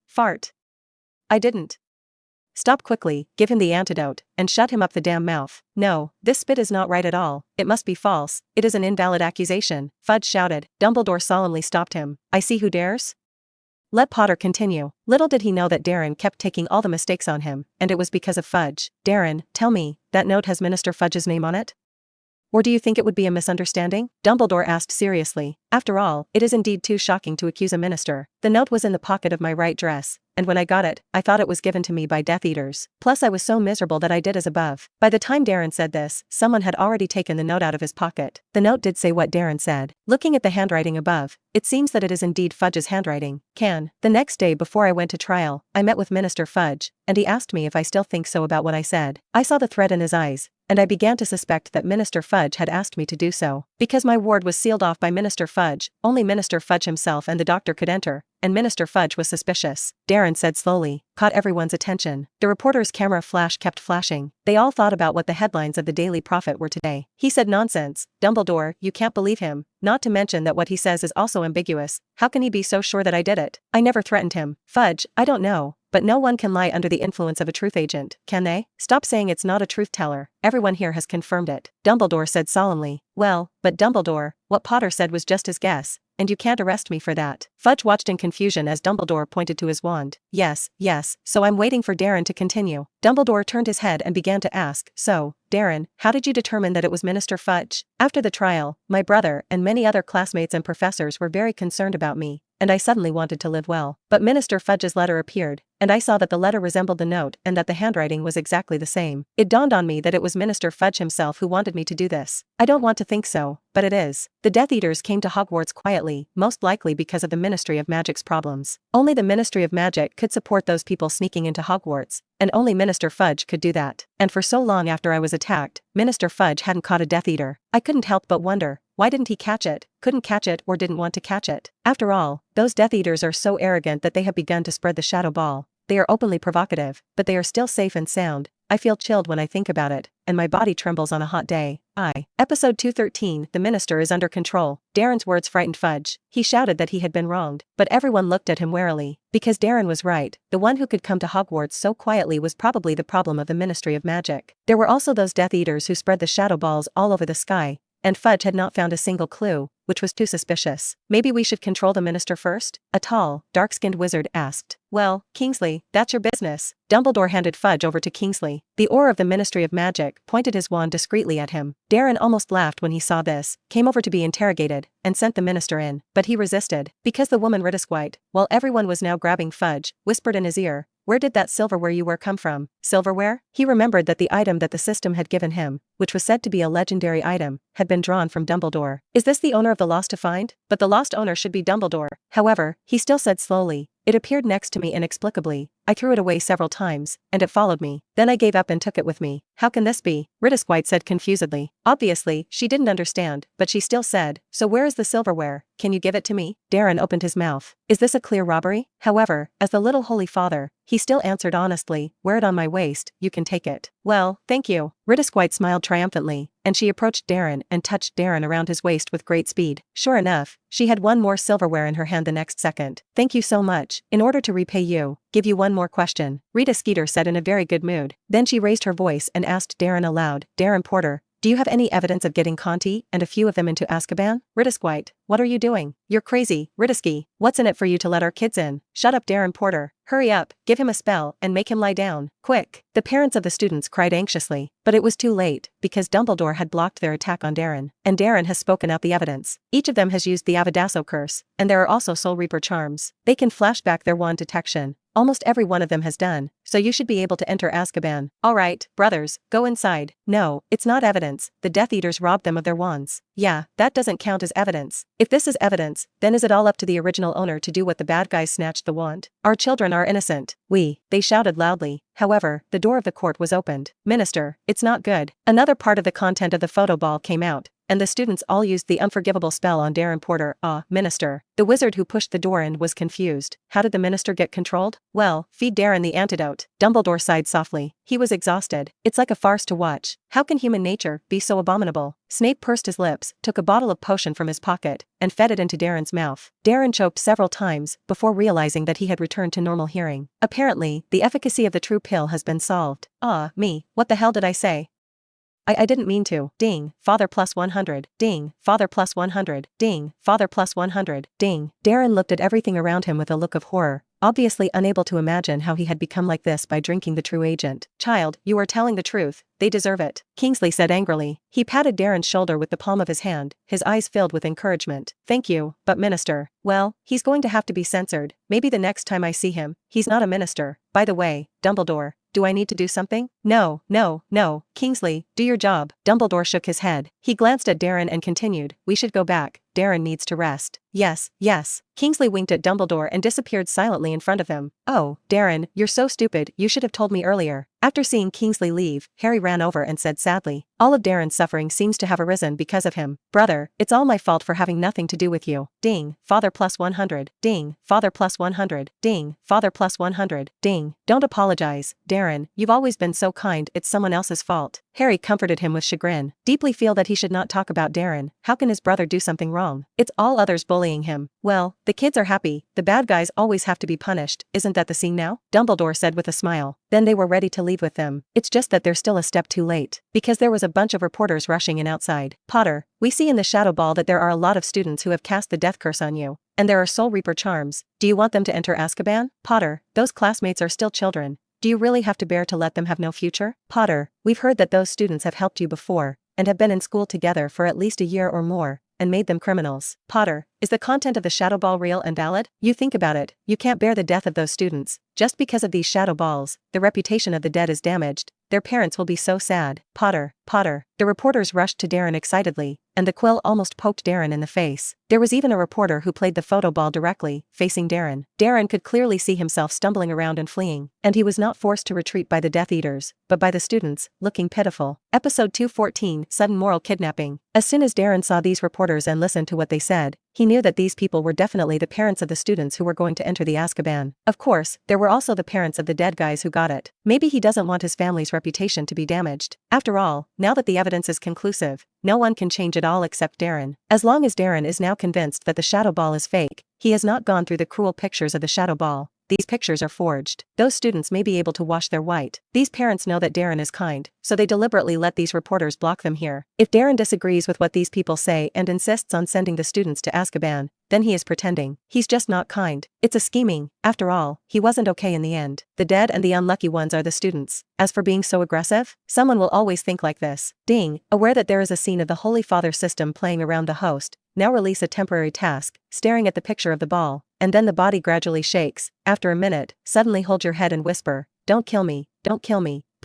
Fart. I didn't. Stop quickly, give him the antidote, and shut him up the damn mouth. No, this spit is not right at all. It must be false. It is an invalid accusation, Fudge shouted. Dumbledore solemnly stopped him. I see who dares. Let Potter continue. Little did he know that Darren kept taking all the mistakes on him, and it was because of Fudge. Darren, tell me, that note has Minister Fudge's name on it? Or do you think it would be a misunderstanding? Dumbledore asked seriously. After all, it is indeed too shocking to accuse a minister. The note was in the pocket of my right dress, and when I got it, I thought it was given to me by Death Eaters. Plus I was so miserable that I did as above. By the time Darren said this, someone had already taken the note out of his pocket. The note did say what Darren said. Looking at the handwriting above, it seems that it is indeed Fudge's handwriting. The next day before I went to trial, I met with Minister Fudge, and he asked me if I still think so about what I said. I saw the threat in his eyes, and I began to suspect that Minister Fudge had asked me to do so. Because my ward was sealed off by Minister Fudge, only Minister Fudge himself and the doctor could enter, and Minister Fudge was suspicious. Darren said slowly, caught everyone's attention. The reporter's camera flash kept flashing. They all thought about what the headlines of the Daily Prophet were today. He said nonsense. Dumbledore, you can't believe him. Not to mention that what he says is also ambiguous. How can he be so sure that I did it? I never threatened him. Fudge, I don't know. But no one can lie under the influence of a truth agent, can they? Stop saying it's not a truth teller. Everyone here has confirmed it. Dumbledore said solemnly. Well, but Dumbledore, what Potter said was just his guess, and you can't arrest me for that. Fudge watched in confusion as Dumbledore pointed to his wand. Yes, so I'm waiting for Darren to continue. Dumbledore turned his head and began to ask, so, Darren, how did you determine that it was Minister Fudge? After the trial, my brother and many other classmates and professors were very concerned about me, and I suddenly wanted to live well. But Minister Fudge's letter appeared, and I saw that the letter resembled the note and that the handwriting was exactly the same. It dawned on me that it was Minister Fudge himself who wanted me to do this. I don't want to think so, but it is. The Death Eaters came to Hogwarts quietly, most likely because of the Ministry of Magic's problems. Only the Ministry of Magic could support those people sneaking into Hogwarts, and only Minister Fudge could do that. And for so long after I was attacked, Minister Fudge hadn't caught a Death Eater. I couldn't help but wonder, why didn't he catch it? Couldn't catch it or didn't want to catch it? After all, those Death Eaters are so arrogant that they have begun to spread the shadow ball. They are openly provocative, but they are still safe and sound. I feel chilled when I think about it, and my body trembles on a hot day. Episode 213, The Minister is under control. Darren's words frightened Fudge. He shouted that he had been wronged, but everyone looked at him warily. Because Darren was right, the one who could come to Hogwarts so quietly was probably the problem of the Ministry of Magic. There were also those Death Eaters who spread the shadow balls all over the sky, and Fudge had not found a single clue, which was too suspicious. Maybe we should control the minister first? A tall, dark-skinned wizard asked. Well, Kingsley, that's your business. Dumbledore handed Fudge over to Kingsley. The Auror of the Ministry of Magic pointed his wand discreetly at him. Darren almost laughed when he saw this, came over to be interrogated, and sent the minister in. But he resisted, because the woman White, while everyone was now grabbing Fudge, whispered in his ear, "Where did that silverware you wear come from?" Silverware? He remembered that the item that the system had given him, which was said to be a legendary item, had been drawn from Dumbledore. Is this the owner of the lost to find? But the lost owner should be Dumbledore. However, he still said slowly, It appeared next to me inexplicably. I threw it away several times, and it followed me. Then I gave up and took it with me. How can this be? White said confusedly. Obviously, she didn't understand, but she still said, so where is the silverware? Can you give it to me? Darren opened his mouth. Is this a clear robbery? However, as the little Holy Father, he still answered honestly, wear it on my waist, you can take it. Well, thank you. White smiled triumphantly, and she approached Darren and touched Darren around his waist with great speed. Sure enough, she had one more silverware in her hand the next second. Thank you so much. In order to repay you, give you one more question, Rita Skeeter said in a very good mood. Then she raised her voice and asked Darren aloud, Darren Porter, do you have any evidence of getting Conti and a few of them into Azkaban? White, what are you doing? You're crazy, Riddiski. What's in it for you to let our kids in? Shut up, Darren Porter. Hurry up, give him a spell, and make him lie down. Quick. The parents of the students cried anxiously, but it was too late, because Dumbledore had blocked their attack on Darren, and Darren has spoken out the evidence. Each of them has used the Avadasso curse, and there are also Soul Reaper charms. They can flash back their wand detection. Almost every one of them has done, so you should be able to enter Azkaban. Alright, brothers, go inside. No, it's not evidence, the Death Eaters robbed them of their wands. Yeah, that doesn't count as evidence. If this is evidence, then is it all up to the original owner to do what the bad guys snatched the wand? Our children are innocent. They shouted loudly. However, the door of the court was opened. Minister, it's not good. Another part of the content of the photo ball came out, and the students all used the unforgivable spell on Darren Porter. Minister. The wizard who pushed the door in was confused. How did the minister get controlled? Well, feed Darren the antidote. Dumbledore sighed softly. He was exhausted. It's like a farce to watch. How can human nature be so abominable? Snape pursed his lips, took a bottle of potion from his pocket, and fed it into Darren's mouth. Darren choked several times before realizing that he had returned to normal hearing. Apparently, the efficacy of the true pill has been solved. What the hell did I say? I didn't mean to. Ding, father plus 100. Ding, father plus 100. Ding, father plus 100. Ding. Darren looked at everything around him with a look of horror, obviously unable to imagine how he had become like this by drinking the true agent. Child, you are telling the truth. They deserve it, Kingsley said angrily. He patted Darren's shoulder with the palm of his hand, his eyes filled with encouragement. Thank you, but minister, well, he's going to have to be censored. Maybe the next time I see him, he's not a minister. By the way, Dumbledore, do I need to do something? No, Kingsley, do your job. Dumbledore shook his head. He glanced at Darren and continued, we should go back. Darren needs to rest. Yes. Kingsley winked at Dumbledore and disappeared silently in front of him. Oh, Darren, you're so stupid, you should have told me earlier. After seeing Kingsley leave, Harry ran over and said sadly, all of Darren's suffering seems to have arisen because of him. Brother, it's all my fault for having nothing to do with you. Ding, father plus 100. Ding, father plus 100. Ding, father plus 100. Ding. Don't apologize, Darren, you've always been so kind, it's someone else's fault. Harry comforted him with chagrin. Deeply feel that he should not talk about Darren. How can his brother do something wrong? It's all others bullying him. Well, the kids are happy, the bad guys always have to be punished, isn't that the scene now? Dumbledore said with a smile. Then they were ready to leave with them. It's just that they're still a step too late, because there was a bunch of reporters rushing in outside. Potter, we see in the Shadow Ball that there are a lot of students who have cast the death curse on you, and there are Soul Reaper charms. Do you want them to enter Azkaban? Potter, those classmates are still children. Do you really have to bear to let them have no future? Potter, we've heard that those students have helped you before, and have been in school together for at least a year or more, and made them criminals. Potter, is the content of the Shadow Ball real and valid? You think about it, you can't bear the death of those students. Just because of these Shadow Balls, the reputation of the dead is damaged. Their parents will be so sad. Potter. The reporters rushed to Darren excitedly, and the quill almost poked Darren in the face. There was even a reporter who played the photo ball directly, facing Darren. Darren could clearly see himself stumbling around and fleeing, and he was not forced to retreat by the Death Eaters, but by the students, looking pitiful. Episode 214, Sudden Moral Kidnapping. As soon as Darren saw these reporters and listened to what they said, he knew that these people were definitely the parents of the students who were going to enter the Azkaban. Of course, there were also the parents of the dead guys who got it. Maybe he doesn't want his family's reputation to be damaged. After all, now that the evidence is conclusive, no one can change it all except Darren. As long as Darren is now convinced that the Shadow Ball is fake, he has not gone through the cruel pictures of the Shadow Ball. These pictures are forged. Those students may be able to wash their white. These parents know that Darren is kind, so they deliberately let these reporters block them here. If Darren disagrees with what these people say and insists on sending the students to Azkaban, then he is pretending. He's just not kind. It's a scheming. After all, he wasn't okay in the end. The dead and the unlucky ones are the students. As for being so aggressive, someone will always think like this. Ding, aware that there is a scene of the Holy Father system playing around the host, now release a temporary task, staring at the picture of the ball, and then the body gradually shakes. After a minute, suddenly hold your head and whisper, don't kill me,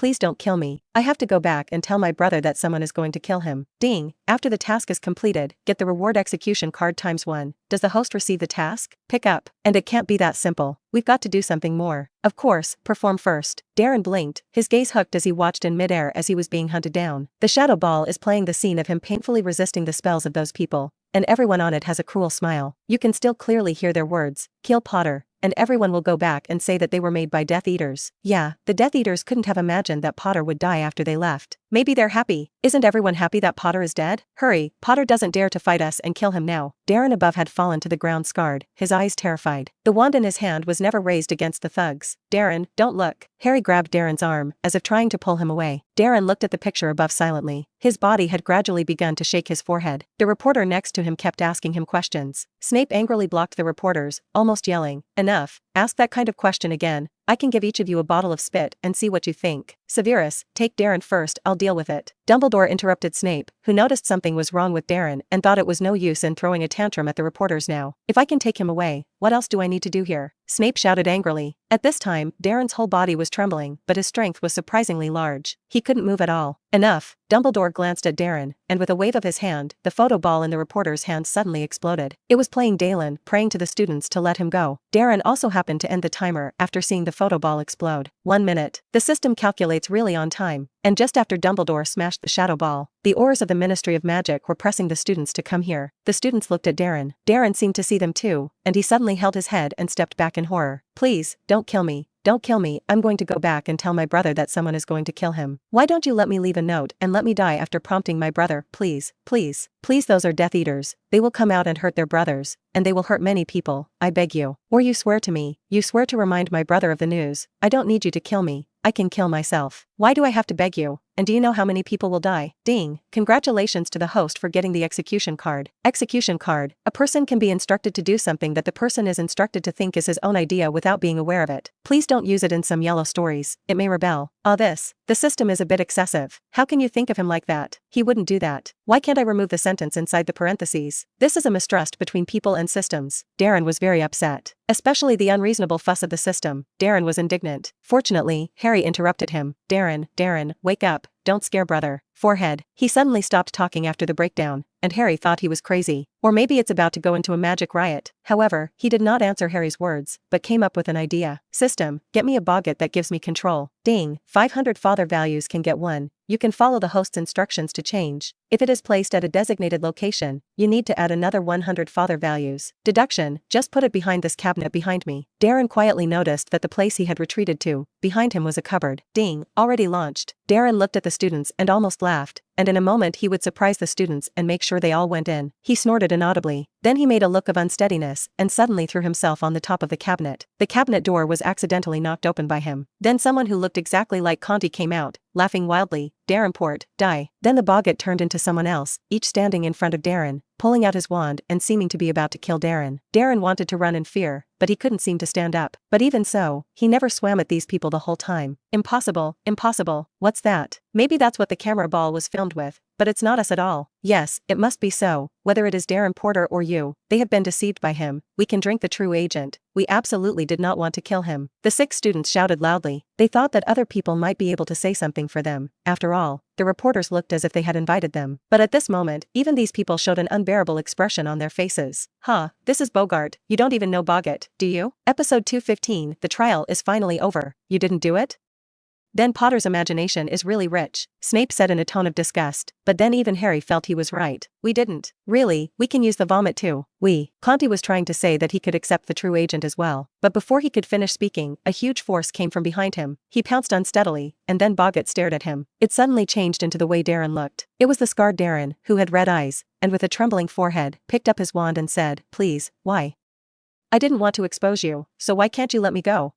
please don't kill me. I have to go back and tell my brother that someone is going to kill him. Ding, after the task is completed, get the reward execution card ×1. Does the host receive the task? Pick up. And it can't be that simple. We've got to do something more. Of course, perform first. Darren blinked, his gaze hooked as he watched in midair as he was being hunted down. The shadow ball is playing the scene of him painfully resisting the spells of those people, and everyone on it has a cruel smile. You can still clearly hear their words, "Kill Potter," and everyone will go back and say that they were made by Death Eaters. Yeah, the Death Eaters couldn't have imagined that Potter would die after they left. Maybe they're happy. Isn't everyone happy that Potter is dead? Hurry, Potter doesn't dare to fight us and kill him now. Darren above had fallen to the ground scarred, his eyes terrified. The wand in his hand was never raised against the thugs. Darren, don't look. Harry grabbed Darren's arm, as if trying to pull him away. Darren looked at the picture above silently. His body had gradually begun to shake his forehead. The reporter next to him kept asking him questions. Snape angrily blocked the reporters, almost yelling, "Enough, ask that kind of question again. I can give each of you a bottle of spit and see what you think. Severus, take Darren first, I'll deal with it." Dumbledore interrupted Snape, who noticed something was wrong with Darren and thought it was no use in throwing a tantrum at the reporters now. "If I can take him away, what else do I need to do here?" Snape shouted angrily. At this time, Darren's whole body was trembling, but his strength was surprisingly large. He couldn't move at all. "Enough." Dumbledore glanced at Darren, and with a wave of his hand, the photo ball in the reporter's hand suddenly exploded. It was playing Dalen, praying to the students to let him go. Darren also happened to end the timer after seeing the photo ball explode. 1 minute. The system calculates really on time. And just after Dumbledore smashed the shadow ball, the Aurors of the Ministry of Magic were pressing the students to come here. The students looked at Darren. Darren seemed to see them too, and he suddenly held his head and stepped back in horror. "Please, don't kill me. Don't kill me. I'm going to go back and tell my brother that someone is going to kill him. Why don't you let me leave a note and let me die after prompting my brother, please, please, please. Those are Death Eaters. They will come out and hurt their brothers, and they will hurt many people. I beg you. Or you swear to me. You swear to remind my brother of the news. I don't need you to kill me. I can kill myself. Why do I have to beg you? And do you know how many people will die?" Ding. Congratulations to the host for getting the execution card. Execution card. A person can be instructed to do something that the person is instructed to think is his own idea without being aware of it. Please don't use it in some yellow stories. It may rebel. The system is a bit excessive. How can you think of him like that? He wouldn't do that. Why can't I remove the sentence inside the parentheses? This is a mistrust between people and systems. Darren was very upset. Especially the unreasonable fuss of the system. Darren was indignant. Fortunately, Harry interrupted him. Darren, wake up. Don't scare brother. Forehead. He suddenly stopped talking after the breakdown, and Harry thought he was crazy. Or maybe it's about to go into a magic riot. However, he did not answer Harry's words, but came up with an idea. "System, get me a boggart that gives me control." Ding. 500 father values can get 1. You can follow the host's instructions to change. If it is placed at a designated location, you need to add another 100 father values. Deduction, just put it behind this cabinet behind me. Darren quietly noticed that the place he had retreated to, behind him was a cupboard. Ding. Already launched. Darren looked at the students and almost laughed, and in a moment he would surprise the students and make sure they all went in. He snorted inaudibly. Then he made a look of unsteadiness and suddenly threw himself on the top of the cabinet. The cabinet door was accidentally knocked open by him. Then someone who looked exactly like Conti came out, laughing wildly. "Darren Port, die." Then the boggart turned into someone else, each standing in front of Darren, pulling out his wand and seeming to be about to kill Darren. Darren wanted to run in fear, but he couldn't seem to stand up. But even so, he never swam at these people the whole time. Impossible. What's that? Maybe that's what the camera ball was filmed with, but it's not us at all. Yes, it must be so. Whether it is Darren Porter or you, they have been deceived by him. We can drink the true agent. We absolutely did not want to kill him. The 6 students shouted loudly. They thought that other people might be able to say something for them. After all, the reporters looked as if they had invited them. But at this moment, even these people showed an unbearable expression on their faces. This is Bogart. You don't even know Boggart, do you? Episode 215, the trial is finally over. You didn't do it? Then Potter's imagination is really rich, Snape said in a tone of disgust. But then even Harry felt he was right. We didn't. Really, we can use the vomit too. Conti was trying to say that he could accept the true agent as well. But before he could finish speaking, a huge force came from behind him. He pounced unsteadily, and then Boggart stared at him. It suddenly changed into the way Darren looked. It was the scarred Darren, who had red eyes, and with a trembling forehead, picked up his wand and said, "Please, why? I didn't want to expose you, so why can't you let me go?"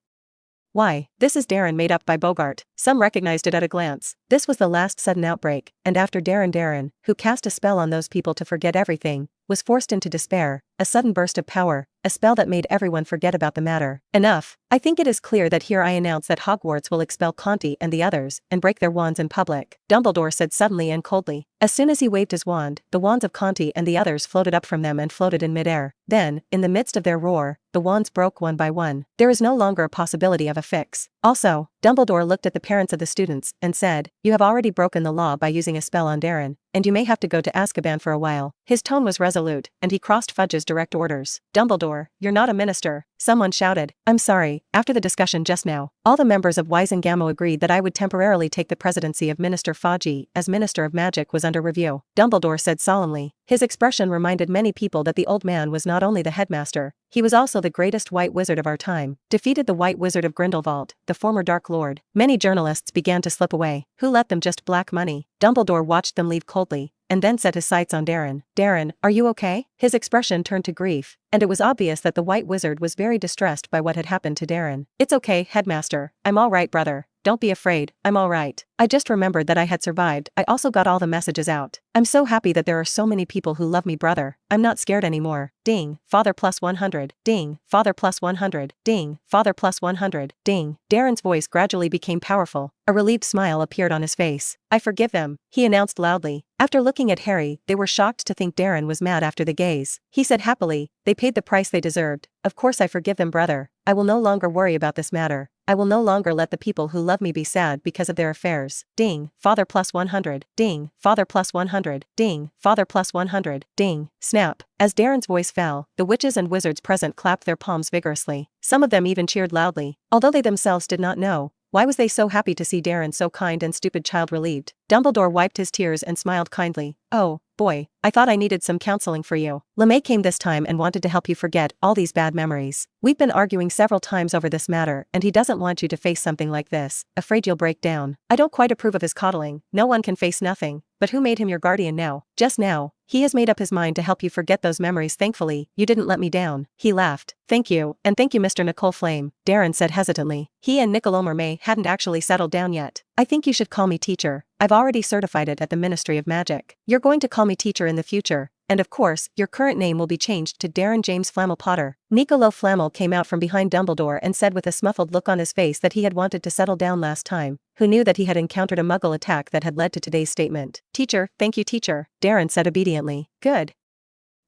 Why, this is Darren made up by Bogart. Some recognized it at a glance. This was the last sudden outbreak, and after Darren, who cast a spell on those people to forget everything, was forced into despair, a sudden burst of power, a spell that made everyone forget about the matter. Enough. I think it is clear that here I announce that Hogwarts will expel Conti and the others, and break their wands in public, Dumbledore said suddenly and coldly. As soon as he waved his wand, the wands of Conti and the others floated up from them and floated in midair. Then, in the midst of their roar, the wands broke one by one. There is no longer a possibility of a fix. Also, Dumbledore looked at the parents of the students and said, "You have already broken the law by using a spell on Darren, and you may have to go to Azkaban for a while." His tone was resolute, and he crossed Fudge's direct orders. "Dumbledore, you're not a minister," someone shouted. "I'm sorry, after the discussion just now, all the members of Wizengamot agreed that I would temporarily take the presidency of Minister Fudge as Minister of Magic was under review," Dumbledore said solemnly. His expression reminded many people that the old man was not only the headmaster, he was also the greatest white wizard of our time. Defeated the White Wizard of Grindelwald, the former Dark Lord. Many journalists began to slip away. Who let them? Just black money. Dumbledore watched them leave coldly, and then set his sights on Darren. "Darren, are you okay?" His expression turned to grief, and it was obvious that the White Wizard was very distressed by what had happened to Darren. "It's okay, headmaster. I'm all right, brother. Don't be afraid, I'm all right. I just remembered that I had survived. I also got all the messages out. I'm so happy that there are so many people who love me, brother. I'm not scared anymore." Ding, father plus 100. Ding, father plus 100. Ding, father plus 100. Ding. Darren's voice gradually became powerful. A relieved smile appeared on his face. "I forgive them," he announced loudly. After looking at Harry, they were shocked to think Darren was mad after the gaze. He said happily, "They paid the price they deserved. Of course I forgive them, brother. I will no longer worry about this matter. I will no longer let the people who love me be sad because of their affairs." Ding, father plus 100. Ding, father plus 100. Ding, father plus 100. Ding, snap. As Darren's voice fell, the witches and wizards present clapped their palms vigorously. Some of them even cheered loudly. Although they themselves did not know, why was they so happy to see Darren so kind and stupid child relieved? Dumbledore wiped his tears and smiled kindly. "Oh, boy, I thought I needed some counseling for you. LeMay came this time and wanted to help you forget all these bad memories. We've been arguing several times over this matter and he doesn't want you to face something like this, afraid you'll break down. I don't quite approve of his coddling. No one can face nothing, but who made him your guardian now? Just now, he has made up his mind to help you forget those memories. Thankfully, you didn't let me down." He laughed. "Thank you, and thank you Mr. Nicole Flame," Darren said hesitantly. He and Nicolas May hadn't actually settled down yet. "I think you should call me teacher. I've already certified it at the Ministry of Magic. You're going to call me teacher in the future, and of course, your current name will be changed to Darren James Flammel Potter." Nicolas Flammel came out from behind Dumbledore and said with a smuffled look on his face that he had wanted to settle down last time, who knew that he had encountered a muggle attack that had led to today's statement. "Teacher, thank you teacher," Darren said obediently. "Good.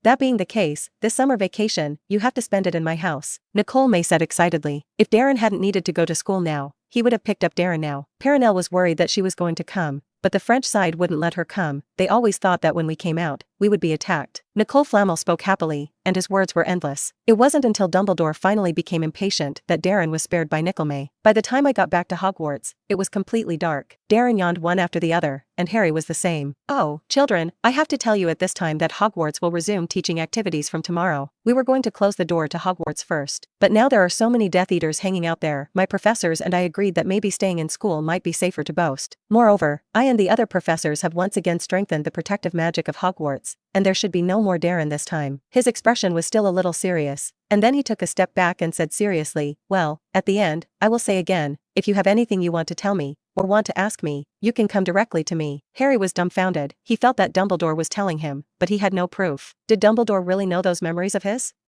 That being the case, this summer vacation, you have to spend it in my house," Nicole May said excitedly. If Darren hadn't needed to go to school now, he would have picked up Darren now. Perenelle was worried that she was going to come, but the French side wouldn't let her come. They always thought that when we came out, we would be attacked. Nicole Flammel spoke happily, and his words were endless. It wasn't until Dumbledore finally became impatient that Darren was spared by Nickelmay. "By the time I got back to Hogwarts, it was completely dark." Darren yawned one after the other, and Harry was the same. "Oh, children, I have to tell you at this time that Hogwarts will resume teaching activities from tomorrow. We were going to close the door to Hogwarts first, but now there are so many Death Eaters hanging out there, my professors and I agreed that maybe staying in school might be safer to boast. Moreover, I and the other professors have once again strengthened the protective magic of Hogwarts, and there should be no more Darren this time." His expression was still a little serious, and then he took a step back and said seriously, "Well, at the end, I will say again, if you have anything you want to tell me, or want to ask me, you can come directly to me." Harry was dumbfounded. He felt that Dumbledore was telling him, but he had no proof. Did Dumbledore really know those memories of his?